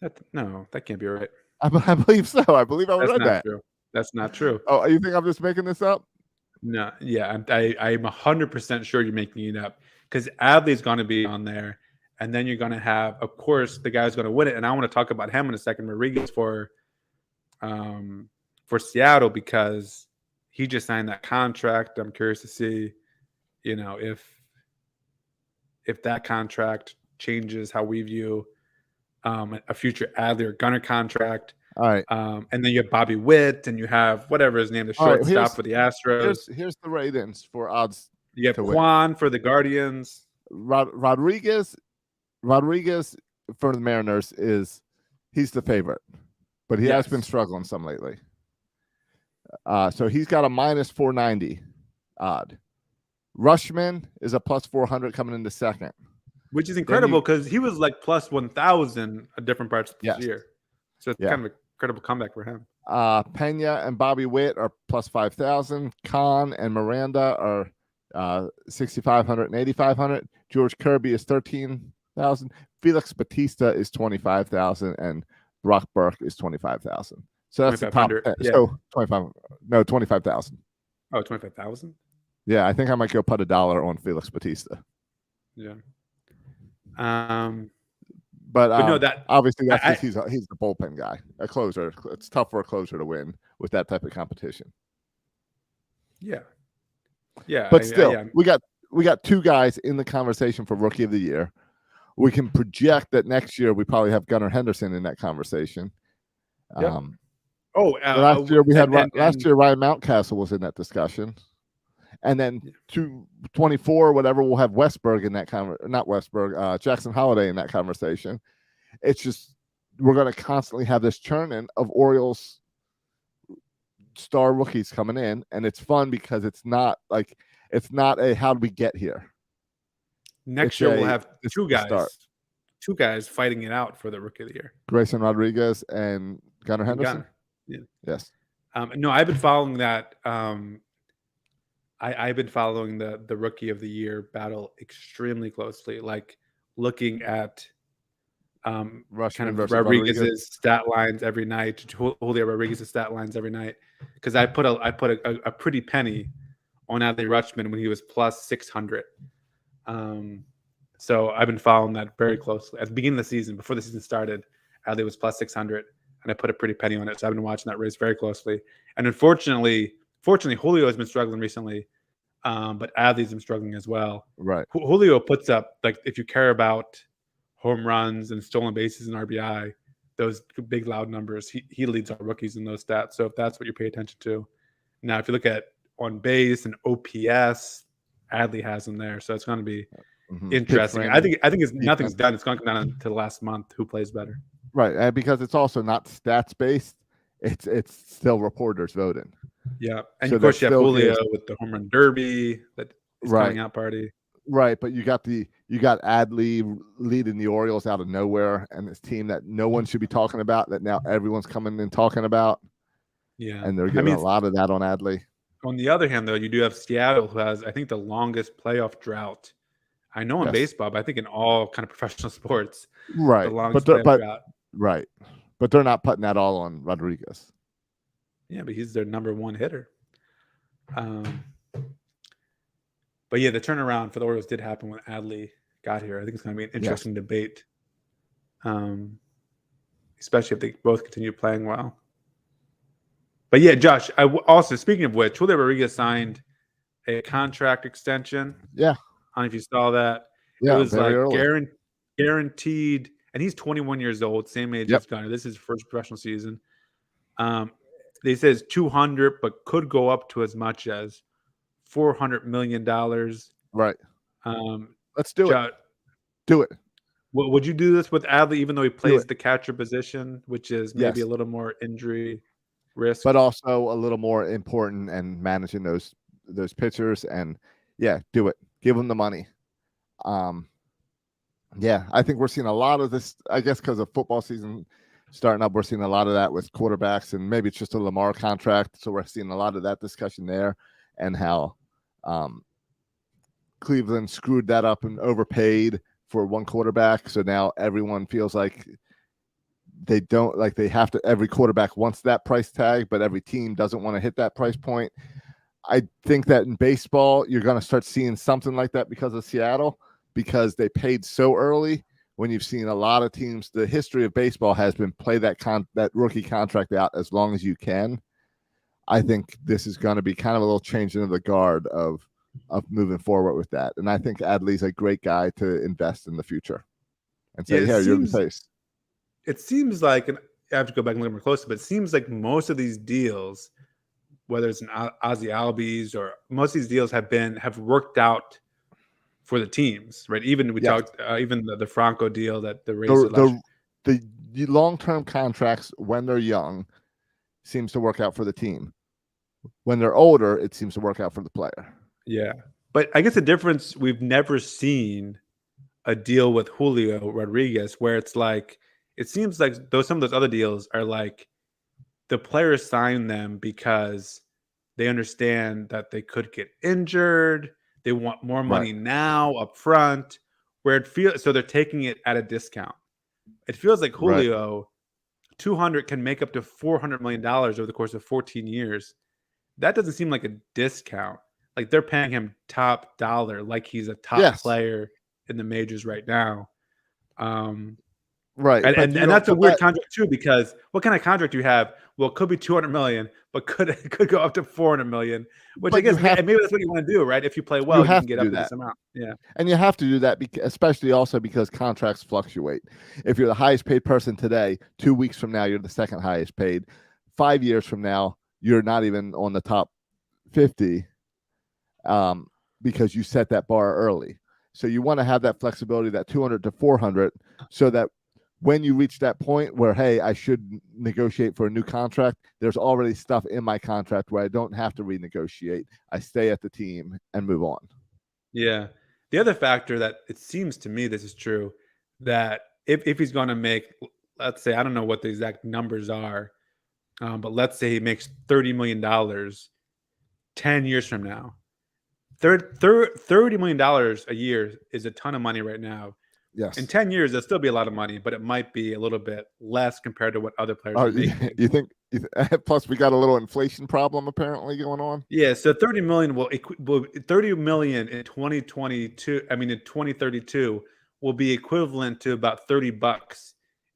That can't be right. I believe so. I believe I read that. True. That's not true. Oh, you think I'm just making this up? No, yeah, I'm 100% sure you're making it up, because Adley's going to be on there, and then you're going to have, of course, the guy's going to win it, and I want to talk about him in a second, Rodriguez for Seattle, because he just signed that contract. I'm curious to see, if that contract changes how we view a future Adley or Gunnar contract. All right. And then you have Bobby Witt, and you have whatever his name, the shortstop for the Astros. Here's the ratings for odds. You have Juan for the Guardians. Rodriguez for the Mariners he's the favorite, but he has been struggling some lately. So he's got a -490 odd. Rushman is a +400 coming into second, which is incredible because he was like +1,000 at different parts of this year. So it's kind of an incredible comeback for him. Pena and Bobby Witt are +5,000. Khan and Miranda are 6,500 and 8,500. George Kirby is 13,000. Felix Batista is 25,000, and Brock Burke is 25,000. So that's the top 10. Yeah. So 25,000. Oh, 25,000? Yeah, I think I might go put $1 on Felix Batista. Yeah. But no, that obviously that's he's the bullpen guy, a closer. It's tough for a closer to win with that type of competition. Yeah. Yeah. But still, we got 2 guys in the conversation for Rookie of the Year. We can project that next year we probably have Gunnar Henderson in that conversation. Yep. Last year last year Ryan Mountcastle was in that discussion. And then 224, whatever, we'll have Westberg in that not Westberg, Jackson Holiday in that conversation. It's just we're going to constantly have this churning of Orioles star rookies coming in, and it's fun because it's not a how did we get here. Next year we'll have 2 guys fighting it out for the Rookie of the Year. Grayson Rodriguez and Gunnar Henderson. Yeah. Yes. No, I've been following that. I've been following the Rookie of the Year battle extremely closely, like looking at kind of Rodriguez's stat lines every night, Julio Rodriguez's stat lines every night, because I put a pretty penny on Adley Rutschman when he was +600. So I've been following that very closely. At the beginning of the season, before the season started, Adley was plus 600, and I put a pretty penny on it. So I've been watching that race very closely. And fortunately, Julio has been struggling recently, but Adley's been struggling as well. Right. Julio puts up, like, if you care about home runs and stolen bases and RBI, those big loud numbers, he leads our rookies in those stats. So if that's what you pay attention to. Now, if you look at on base and OPS, Adley has him there. So it's going to be interesting. I think nothing's done. It's going to come down to the last month who plays better. Right, and because it's also not stats based, it's still reporters voting. Yeah, and so of course you have Julio with the home run derby that is coming out party. Right, but you got Adley leading the Orioles out of nowhere, and this team that no one should be talking about that now everyone's coming and talking about. Yeah, and they're giving a lot of that on Adley. On the other hand, though, you do have Seattle, who has, I think, the longest playoff drought. I know in baseball, but I think in all kind of professional sports, right? The longest playoff drought. Right, but they're not putting that all on Rodriguez. Yeah, but he's their number one hitter. But yeah, the turnaround for the Orioles did happen when Adley got here. I think it's going to be an interesting debate, especially if they both continue playing well. But yeah, Josh, also, speaking of which, Julio Rodriguez signed a contract extension. Yeah. I don't know if you saw that. Yeah, it was like guaranteed, and he's 21 years old, same age as Gunnar. This is his first professional season. They says 200, but could go up to as much as $400 million. Right. Let's do it. Do it. Would you do this with Adley, even though he plays the catcher position, which is maybe a little more injury risk, but also a little more important and managing those pitchers? And do it. Give them the money. I think we're seeing a lot of this, I guess, because of football season starting up. We're seeing a lot of that with quarterbacks, and maybe it's just a Lamar contract. So we're seeing a lot of that discussion there, and how Cleveland screwed that up and overpaid for one quarterback. So now everyone feels like they have to, every quarterback wants that price tag, but every team doesn't want to hit that price point. I think that in baseball, you're going to start seeing something like that because of Seattle, because they paid so early. When you've seen a lot of teams, the history of baseball has been play that rookie contract out as long as you can. I think this is going to be kind of a little change into the guard of moving forward with that. And I think Adley's a great guy to invest in the future and say, you're the face. It seems like, and I have to go back and look more closely, but it seems like most of these deals, whether it's an Ozzie Albies or most of these deals have worked out for the teams, right? Even we talked, even the Franco deal that the long-term contracts when they're young seems to work out for the team. When they're older, it seems to work out for the player. Yeah, but I guess the difference, we've never seen a deal with Julio Rodriguez where it's like, it seems like some of those other deals are like the players sign them because they understand that they could get injured. They want more money now up front, where it feels so they're taking it at a discount. It feels like Julio, 200 can make up to $400 million over the course of 14 years. That doesn't seem like a discount. Like they're paying him top dollar, like he's a top player in the majors right now. Right. And that's a weird contract too, because what kind of contract do you have? Well, it could be $200 million, but could go up to $400 million, which I guess maybe that's what you want to do, right? If you play well, you can get up to this amount. Yeah. And you have to do that, especially also because contracts fluctuate. If you're the highest paid person today, 2 weeks from now, you're the second highest paid. 5 years from now, you're not even on the top 50 because you set that bar early. So you want to have that flexibility, that 200 to 400, so that when you reach that point where, hey, I should negotiate for a new contract, there's already stuff in my contract where I don't have to renegotiate. I stay at the team and move on. Yeah. The other factor that it seems to me, this is true, that if he's going to make, let's say, I don't know what the exact numbers are, but let's say he makes $30 million 10 years from now. $30 million a year is a ton of money right now. Yes. In 10 years, there'll still be a lot of money, but it might be a little bit less compared to what other players are making. You think? Plus, we got a little inflation problem apparently going on. Yeah, so 30 million will 30 million in 2022. I mean, in 2032 will be equivalent to about $30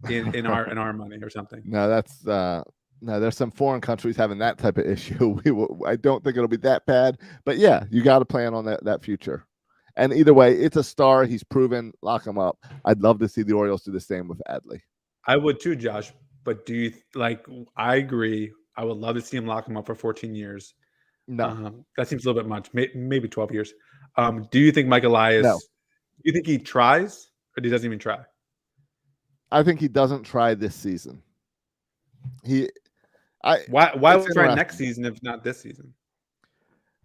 in our money or something. No, that's no. There's some foreign countries having that type of issue. I don't think it'll be that bad, but yeah, you got to plan on that future. And either way, it's a star. He's proven. Lock him up. I'd love to see the Orioles do the same with Adley. I would too, Josh. But do you I agree. I would love to see him lock him up for 14 years. No, that seems a little bit much. Maybe 12 years. Do you think Mike Elias? No. Do you think he tries, or he doesn't even try? I think he doesn't try this season. Why would he try next season if not this season?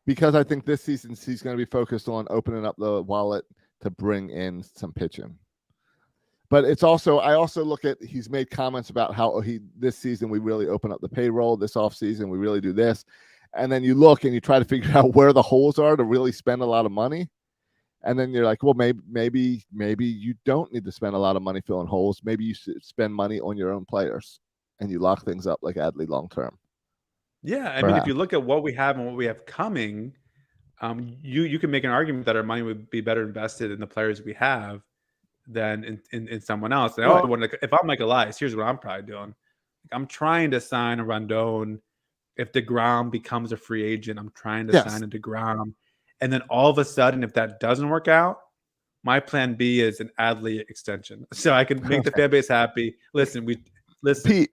Because I think this season he's going to be focused on opening up the wallet to bring in some pitching. But it's also, I also look at, he's made comments about how this season we really open up the payroll, this offseason we really do this. And then you look and you try to figure out where the holes are to really spend a lot of money. And then you're like, well, maybe you don't need to spend a lot of money filling holes. Maybe you should spend money on your own players and you lock things up like Adley long term. Yeah, I mean, if you look at what we have and what we have coming, you can make an argument that our money would be better invested in the players we have than in someone else. And if I'm Mike Elias, here's what I'm probably doing. I'm trying to sign a Rondon. If DeGrom becomes a free agent, I'm trying to sign a DeGrom. And then all of a sudden, if that doesn't work out, my plan B is an Adley extension. So I can make the fan base happy. Listen.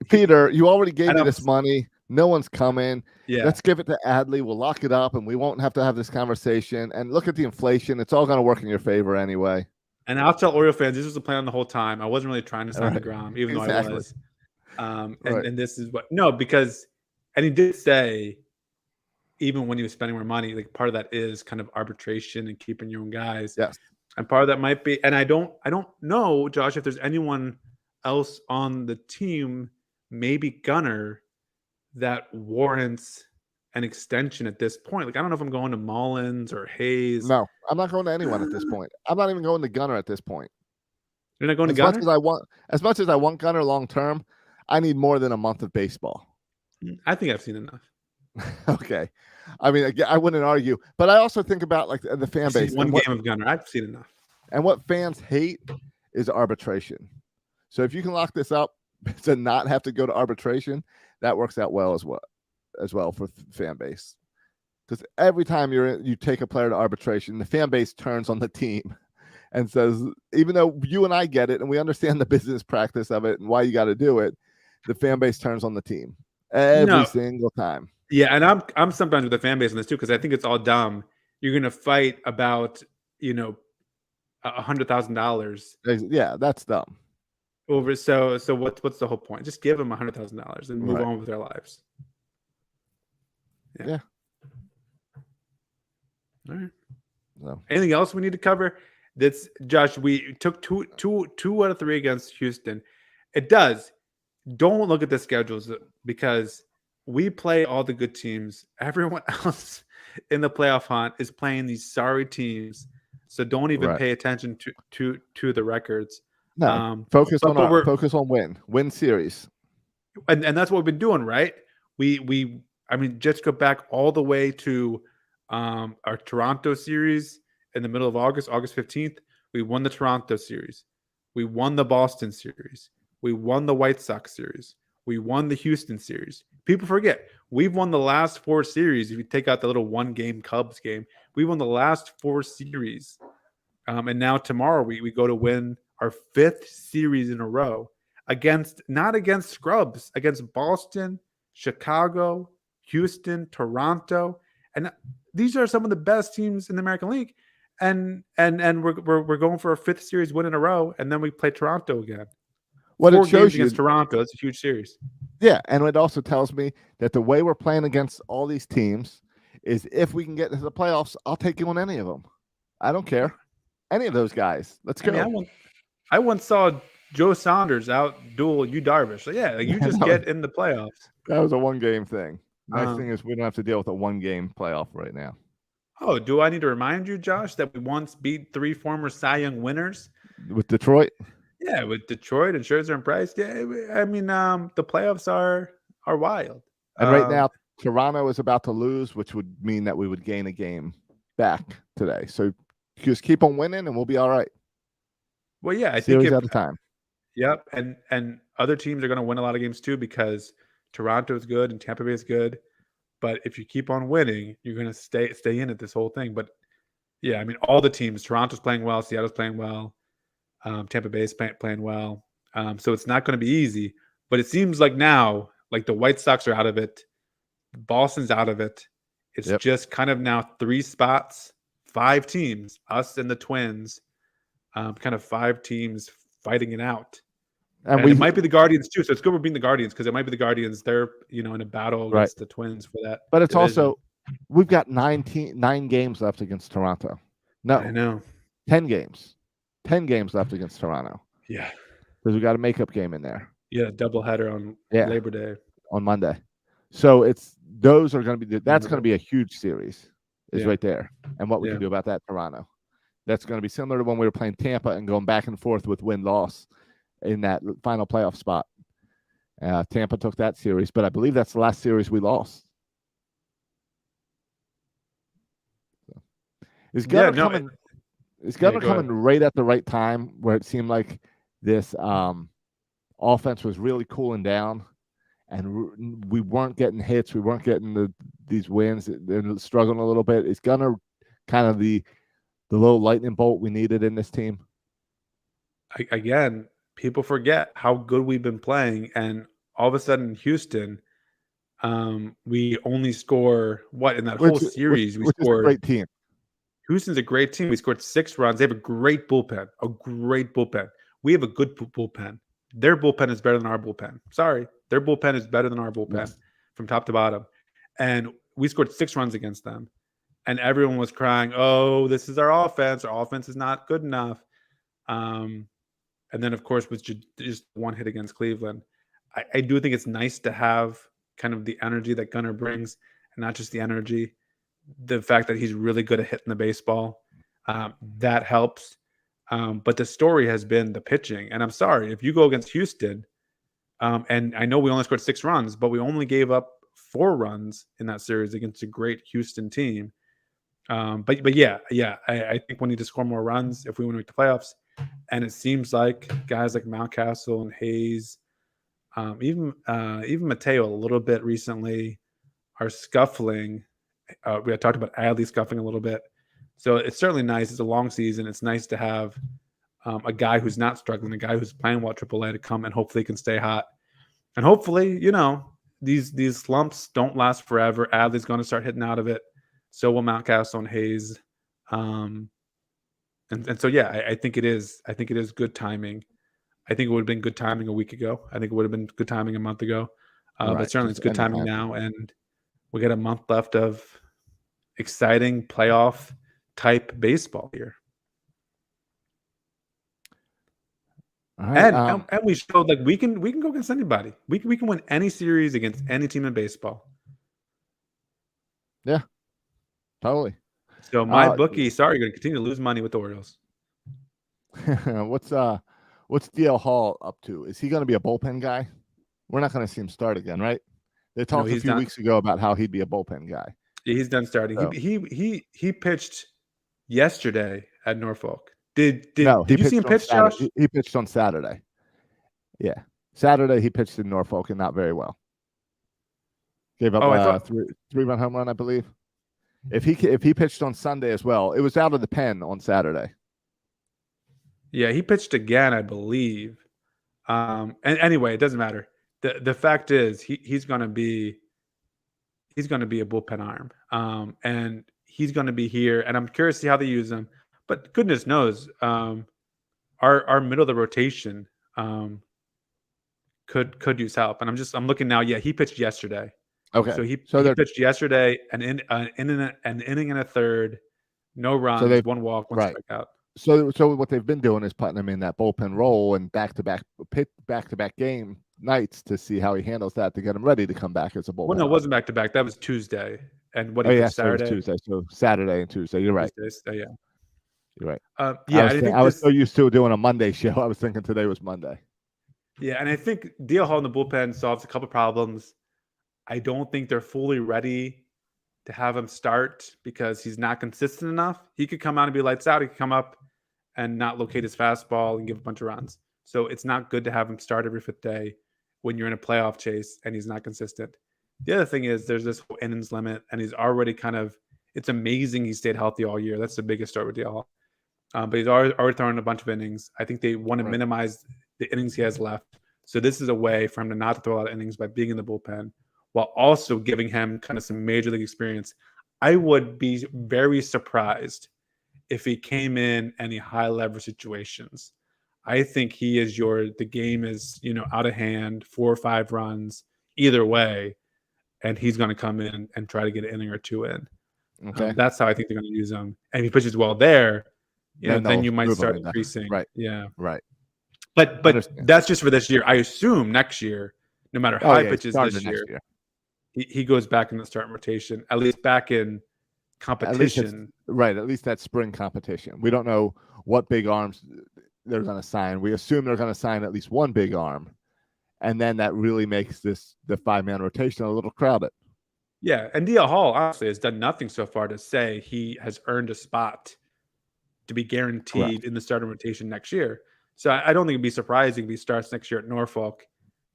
Peter, you already gave me this money. No one's coming. Yeah. Let's give it to Adley. We'll lock it up and we won't have to have this conversation. And look at the inflation. It's all going to work in your favor anyway. And I'll tell Oriole fans, this was the plan the whole time. I wasn't really trying to sign DeGrom, even though I was. And this is because he did say, even when he was spending more money, like part of that is kind of arbitration and keeping your own guys. Yes. And part of that might be, and I don't know, Josh, if there's anyone else on the team, maybe Gunnar, that warrants an extension at this point. Like, I don't know if I'm going to Mullins or Hayes. No, I'm not going to anyone at this point. I'm not even going to Gunnar at this point. You're not going to Gunnar? As much as I want Gunnar long term, I need more than a month of baseball. I think I've seen enough. Okay. I mean, I wouldn't argue, but I also think about like the fan base. One game of Gunnar. I've seen enough. And what fans hate is arbitration. So if you can lock this up to not have to go to arbitration, that works out well as well for the fan base. Because every time you take a player to arbitration, the fan base turns on the team and says, even though you and I get it and we understand the business practice of it and why you got to do it, the fan base turns on the team every single time. Yeah, and I'm sometimes with the fan base on this too, because I think it's all dumb. You're gonna fight about $100,000. Yeah, that's dumb. Over so what's the whole point? Just give them $100,000 and move on with their lives. Yeah. All right. No. Anything else we need to cover? That's Josh. We took two out of 3 against Houston. It does. Don't look at the schedules because we play all the good teams. Everyone else in the playoff hunt is playing these sorry teams. So don't even pay attention to the records. No, focus on win series. And that's what we've been doing, right? I mean, just go back all the way to our Toronto series in the middle of August 15th. We won the Toronto series. We won the Boston series. We won the White Sox series. We won the Houston series. People forget, we've won the last 4 series. If you take out the little 1-game Cubs game, we won the last 4 series. And now tomorrow we go to win our 5th series in a row not against scrubs, against Boston, Chicago, Houston, Toronto. And these are some of the best teams in the American League. And we're going for a 5th series win in a row. And then we play Toronto again. What 4 it shows games against Toronto, it's a huge series. Yeah, and it also tells me that the way we're playing against all these teams is if we can get into the playoffs, I'll take you on any of them. I don't care. Any of those guys. Let's go. I once saw Joe Saunders out-duel Yu Darvish. So, yeah, you just get in the playoffs. That was a 1-game thing. Nice thing is we don't have to deal with a 1-game playoff right now. Oh, do I need to remind you, Josh, that we once beat 3 former Cy Young winners? With Detroit? Yeah, with Detroit and Scherzer and Price. Yeah, I mean, the playoffs are wild. And right now, Toronto is about to lose, which would mean that we would gain a game back today. So just keep on winning, and we'll be all right. Well, yeah, I think series at a time. Yep, and other teams are going to win a lot of games too because Toronto is good and Tampa Bay is good. But if you keep on winning, you're going to stay in it this whole thing. But yeah, I mean, all the teams, Toronto's playing well, Seattle's playing well, Tampa Bay's playing well. So it's not going to be easy. But it seems like now, like the White Sox are out of it, Boston's out of it. It's just kind of now 3 spots, 5 teams, us and the Twins, kind of 5 teams fighting it out. And it might be the Guardians too. So it's good we're beating the Guardians because it might be the Guardians. They're in a battle against the Twins for that. But it's division. Also we've got 9 games left against Toronto. No, I know 10 games. 10 games left against Toronto. Yeah, because we got a makeup game in there. Yeah, doubleheader on Labor Day on Monday. So those are going to be that's going to be a huge series. Is right there, and what we can do about that Toronto. That's going to be similar to when we were playing Tampa and going back and forth with win-loss in that final playoff spot. Tampa took that series, but I believe that's the last series we lost. So, is Gunnar coming? Is Gunnar coming right at the right time where it seemed like this offense was really cooling down, and we weren't getting hits, we weren't getting these wins, they're struggling a little bit? Is Gunnar kind of the little lightning bolt we needed in this team? Again, people forget how good we've been playing, and all of a sudden in Houston, we only score in that whole series we scored. A great team. Houston's a great team. We scored 6 runs. They have a great bullpen. We have a good bullpen. Their bullpen is better than our bullpen. Sorry, their bullpen is better than our bullpen from top to bottom. And we scored 6 runs against them. And everyone was crying, "Oh, this is our offense. Our offense is not good enough." And then, of course, was just 1 hit against Cleveland. I do think it's nice to have kind of the energy that Gunnar brings, and not just the energy, the fact that he's really good at hitting the baseball. That helps. But the story has been the pitching. And I'm sorry, if you go against Houston, and I know we only scored 6 runs, but we only gave up 4 runs in that series against a great Houston team. But yeah, I think we need to score more runs if we want to make the playoffs. And it seems like guys like Mountcastle and Hayes, even Mateo a little bit recently, are scuffling. We had talked about Adley scuffling a little bit. So it's certainly nice. It's a long season. It's nice to have a guy who's not struggling, a guy who's playing well at AAA to come and hopefully can stay hot. And hopefully, these slumps don't last forever. Adley's going to start hitting out of it. So will Mountcastle and Hayes. And so, yeah, I think it is. I think it is good timing. I think it would have been good timing a week ago. I think it would have been good timing a month ago. But certainly it's good timing now. And we got a month left of exciting playoff type baseball here. All right, and we showed like we can go against anybody. We can win any series against any team in baseball. Yeah, totally. So my bookie, sorry, you're going to continue to lose money with the Orioles. What's DL Hall up to? Is he going to be a bullpen guy? We're not going to see him start again, right? They talked a few weeks ago about how he'd be a bullpen guy. Yeah, he's done starting. So. He pitched yesterday at Norfolk. Did you see him pitch, Josh? He pitched on Saturday. Yeah, Saturday he pitched in Norfolk and not very well. Gave up a 3-run home run, I believe. If he pitched on Sunday as well, it was out of the pen on Saturday. Yeah, he pitched again, I believe. And anyway, it doesn't matter. The fact is he's going to be a bullpen arm. And he's going to be here, and I'm curious to see how they use him. But goodness knows, our middle of the rotation could use help. And I'm looking now. Yeah, he pitched yesterday. Okay, so he pitched yesterday, an inning and a third, no runs, 1 walk, 1 strikeout. So what they've been doing is putting him in that bullpen role and back-to-back game nights to see how he handles that to get him ready to come back as a bullpen. Well, no, it wasn't back-to-back. That was Tuesday. And what Saturday? So it was Tuesday. So Saturday and Tuesday. You're right. Yeah. You're right. I was so used to doing a Monday show. I was thinking today was Monday. Yeah, and I think DL Hall in the bullpen solves a couple problems. I don't think they're fully ready to have him start because he's not consistent enough. He could come out and be lights out. He could come up and not locate his fastball and give a bunch of runs. So it's not good to have him start every 5th day when you're in a playoff chase and he's not consistent. The other thing is there's this whole innings limit, and he's already it's amazing he stayed healthy all year. That's the biggest start with DL. But he's already thrown a bunch of innings. I think they want to minimize the innings he has left. So this is a way for him to not throw a lot of innings by being in the bullpen while also giving him kind of some major league experience. I would be very surprised if he came in any high leverage situations. I think he is the game is, out of hand, 4 or 5 runs either way, and he's going to come in and try to get an inning or 2 in. Okay. That's how I think they're going to use him. And if he pitches well there, then you might start increasing. Right. Yeah. Right. But that's just for this year. I assume next year, no matter how he pitches this year, he goes back in the starting rotation, at least back in competition. At least that spring competition. We don't know what big arms they're going to sign. We assume they're going to sign at least one big arm. And then that really makes the 5-man rotation a little crowded. Yeah. And DL Hall, honestly, has done nothing so far to say he has earned a spot to be guaranteed in the starting rotation next year. So I don't think it'd be surprising if he starts next year at Norfolk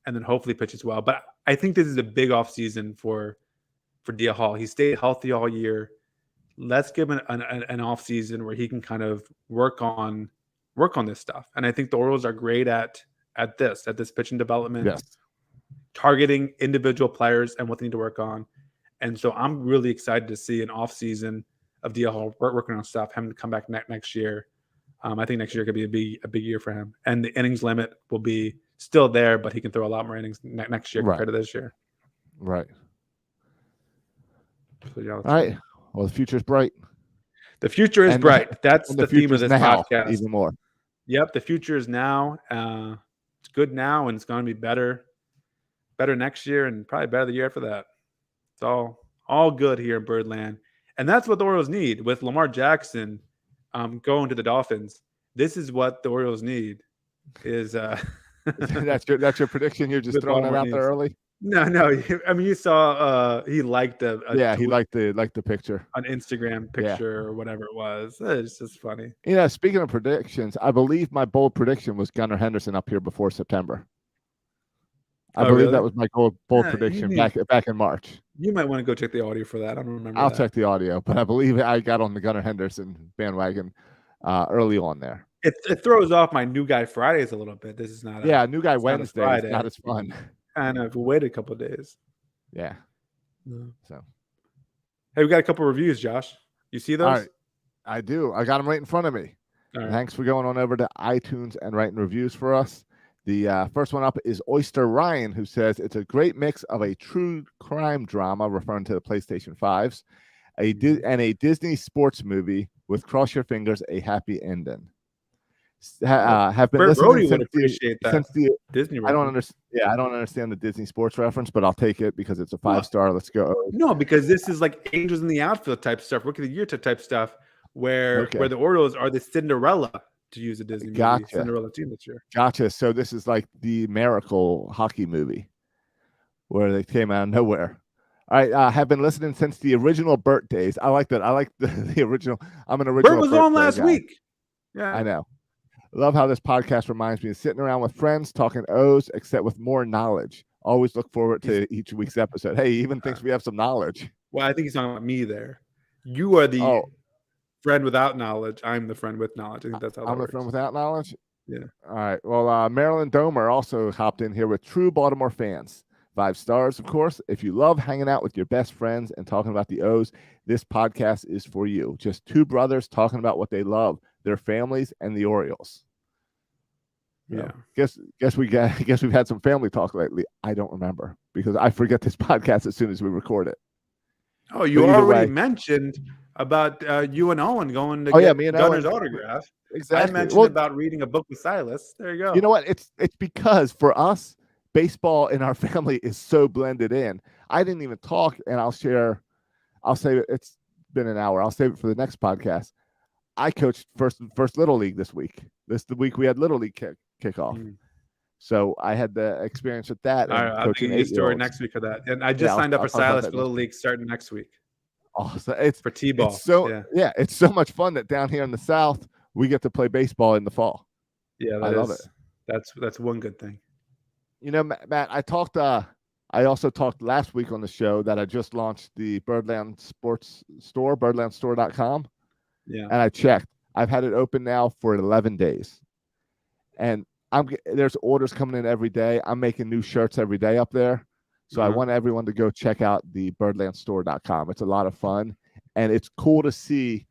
and then hopefully pitches well. But I think this is a big offseason for DL Hall. He stayed healthy all year. Let's give him an offseason where he can kind of work on this stuff. And I think the Orioles are great at this pitching development, targeting individual players and what they need to work on. And so I'm really excited to see an offseason of DL Hall working on stuff, having to come back next year. I think next year could be a big year for him. And the innings limit will be still there, but he can throw a lot more innings next year compared to this year. Right. So, all right. Well, the future's bright. The future is bright. That's the theme of this podcast. Even more. Yep. The future is now. It's good now, and it's going to be better next year, and probably better the year after that. It's all good here in Birdland. And that's what the Orioles need with Lamar Jackson going to the Dolphins. This is what the Orioles need. Is that's your prediction? You're just throwing it out there early? No. I mean, you saw he liked he liked the picture on Instagram picture or whatever it was. It's just funny. Speaking of predictions, I believe my bold prediction was Gunnar Henderson up here before September. I believe that was my bold prediction back in March. You might want to go check the audio for that. I don't remember. I'll check the audio, but I believe I got on the Gunnar Henderson bandwagon early on there. It throws off my New Guy Fridays a little bit. This is not New Guy Wednesday is not as fun. And I've waited a couple of days. Yeah. So, hey, we got a couple of reviews, Josh. You see those? All right. I do. I got them right in front of me. Right. Thanks for going on over to iTunes and writing reviews for us. The first one up is Oyster Ryan, who says it's a great mix of a true crime drama, referring to the PlayStation 5s, and a Disney sports movie with, cross your fingers, a happy ending. Have been listening Brody would appreciate that. Since the Disney. I don't understand. Yeah, I don't understand the Disney sports reference, but I'll take it because it's a 5-star. Let's go. No, because this is like Angels in the Outfield type stuff, Rookie of the Year type stuff, where the Orioles are the Cinderella, to use a Disney movie, Cinderella team this year. Gotcha. So this is like the Miracle hockey movie where they came out of nowhere. All right, have been listening since the original Burt days. I like that. I like the original. I'm an original. Burt was on last week. Yeah, I know. Love how this podcast reminds me of sitting around with friends talking O's, except with more knowledge. Always look forward to each week's episode. Hey, he even thinks we have some knowledge. Well, I think he's talking about me there. You are the friend without knowledge. I'm the friend with knowledge. I think that's how that I'm works. the friend without knowledge? Yeah. All right. Well, Marilyn Domer also hopped in here with true Baltimore fans. 5 stars, of course. If you love hanging out with your best friends and talking about the O's, this podcast is for you. Just 2 brothers talking about what they love, their families, and the Orioles. Yeah. Guess we've had some family talk lately. I don't remember because I forget this podcast as soon as we record it. Oh, you already mentioned about you and Owen going to get me and Gunner's Owen. autograph. Exactly. I mentioned about reading a book with Silas. There you go. You know what? It's because for us, baseball in our family is so blended in. I didn't even talk, and I'll save it. It's been an hour. I'll save it for the next podcast. I coached first Little League this week. The week we had Little League kickoff. So I had the experience with that. I'll give you a story next week of that. And I just signed up for Silas for Little League starting next week. Oh, so it's for T-ball. It's so much fun that down here in the South we get to play baseball in the fall. Yeah, I love it. That's one good thing. You know, Matt, I also talked last week on the show that I just launched the Birdland Sports Store, birdlandstore.com. Yeah. And I checked. I've had it open now for 11 days. And there's orders coming in every day. I'm making new shirts every day up there. So I want everyone to go check out the birdlandstore.com. It's a lot of fun. And it's cool to see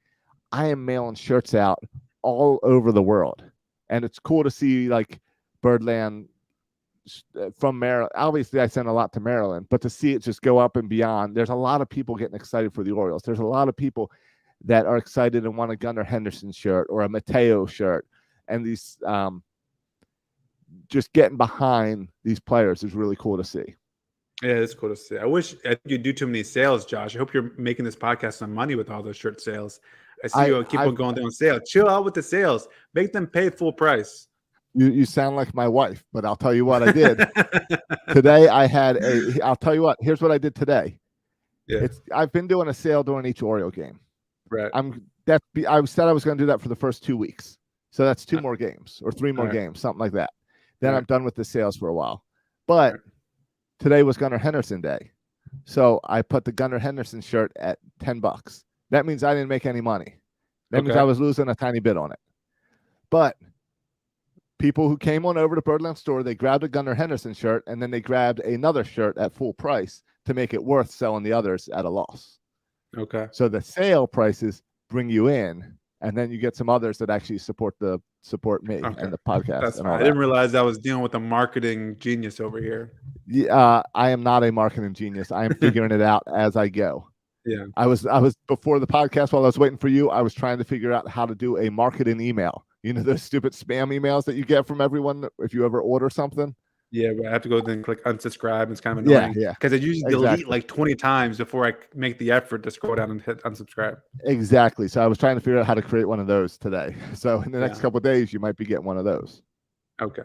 I am mailing shirts out all over the world. And it's cool to see like Birdland from Maryland. Obviously, I send a lot to Maryland, but to see it just go up and beyond, there's a lot of people getting excited for the Orioles. There's a lot of people that are excited and want a Gunnar Henderson shirt or a Mateo shirt. And these just getting behind these players is really cool to see. Yeah, it's cool to see. I think you do too many sales, Josh. I hope you're making this podcast some money with all those shirt sales. I see you keep on going down sale. Chill out with the sales. Make them pay full price. You sound like my wife, but I'll tell you what I did. Today I'll tell you what, here's what I did today. Yeah. I've been doing a sale during each Oriole game. Right. I said I was going to do that for the first 2 weeks. So that's 2 more games or 3 more games, something like that. Then I'm done with the sales for a while. But today was Gunnar Henderson Day. So I put the Gunnar Henderson shirt at $10. That means I didn't make any money. That means I was losing a tiny bit on it. But people who came on over to Birdland Store, they grabbed a Gunnar Henderson shirt, and then they grabbed another shirt at full price to make it worth selling the others at a loss. Okay. So the sale prices bring you in, and then you get some others that actually support me and the podcast. That's fine. I didn't realize I was dealing with a marketing genius over here. Yeah, I am not a marketing genius. I am figuring it out as I go. Yeah. I was before the podcast, while I was waiting for you, I was trying to figure out how to do a marketing email. You know, those stupid spam emails that you get from everyone if you ever order something? Yeah, but I have to go then click unsubscribe. It's kind of annoying. Yeah. Because I usually delete like 20 times before I make the effort to scroll down and hit unsubscribe. Exactly. So I was trying to figure out how to create one of those today. So in the next couple of days, you might be getting one of those. Okay.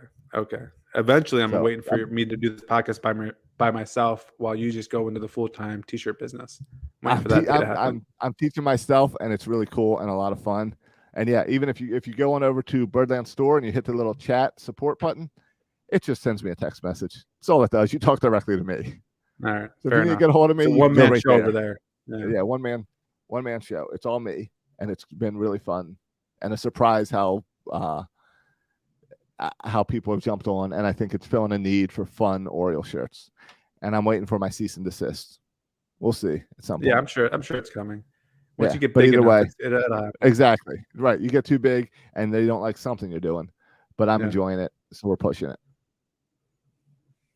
Eventually, I'm waiting for me to do this podcast by myself while you just go into the full-time t-shirt business. I'm teaching myself, and it's really cool and a lot of fun. And yeah, even if you go on over to Birdland Store and you hit the little chat support button, it just sends me a text message. That's all it does. You talk directly to me. All right. So if you need to get a hold of me, one man show over there. Yeah, one man show. It's all me, and it's been really fun and a surprise how people have jumped on, and I think it's filling a need for fun Oriole shirts. And I'm waiting for my cease and desist. We'll see at some point. Yeah, I'm sure it's coming. Once you get big either enough, way, it'll happen. Exactly. Right. You get too big and they don't like something you're doing. But I'm enjoying it, so we're pushing it.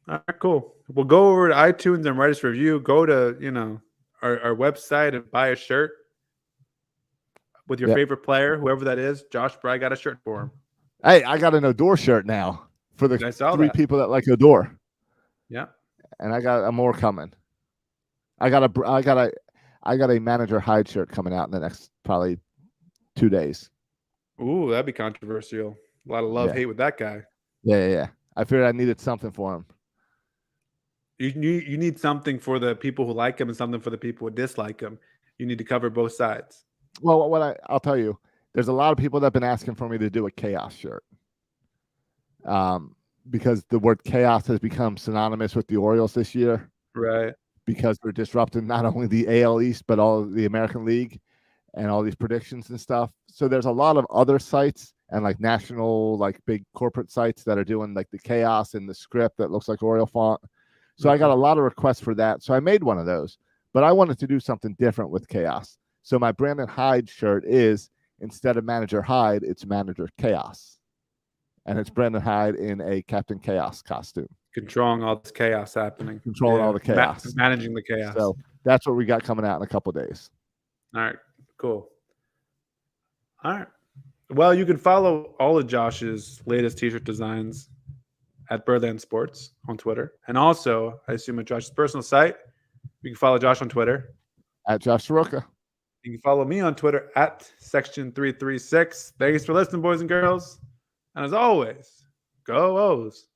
All right, cool. We'll go over to iTunes and write us a review. Go to, our website and buy a shirt with your favorite player, whoever that is. Josh Bry got a shirt for him. Hey, I got an Odor shirt now for the 3 people that like Odor. Yeah. And I got more coming. I got a Manager Hyde shirt coming out in the next probably 2 days. Ooh, that'd be controversial. A lot of love-hate with that guy. Yeah. I figured I needed something for him. You need something for the people who like him and something for the people who dislike him. You need to cover both sides. Well, I'll tell you, there's a lot of people that have been asking for me to do a Chaos shirt. Because the word chaos has become synonymous with the Orioles this year. Right. Because they're disrupting not only the AL East, but all the American League and all these predictions and stuff. So there's a lot of other sites and like national, like big corporate sites that are doing like the chaos and the script that looks like Oriole font. So I got a lot of requests for that. So I made one of those, but I wanted to do something different with chaos. So my Brandon Hyde shirt is, instead of Manager Hyde, it's Manager Chaos. And it's Brandon Hyde in a Captain Chaos costume. Controlling all this chaos happening. Controlling all the chaos. Managing the chaos. So that's what we got coming out in a couple of days. All right. Cool. All right. Well, you can follow all of Josh's latest t-shirt designs at Birdland Sports on Twitter. And also, I assume at Josh's personal site, you can follow Josh on Twitter. At Josh Soroka. You can follow me on Twitter at Section336. Thanks for listening, boys and girls. And as always, go O's.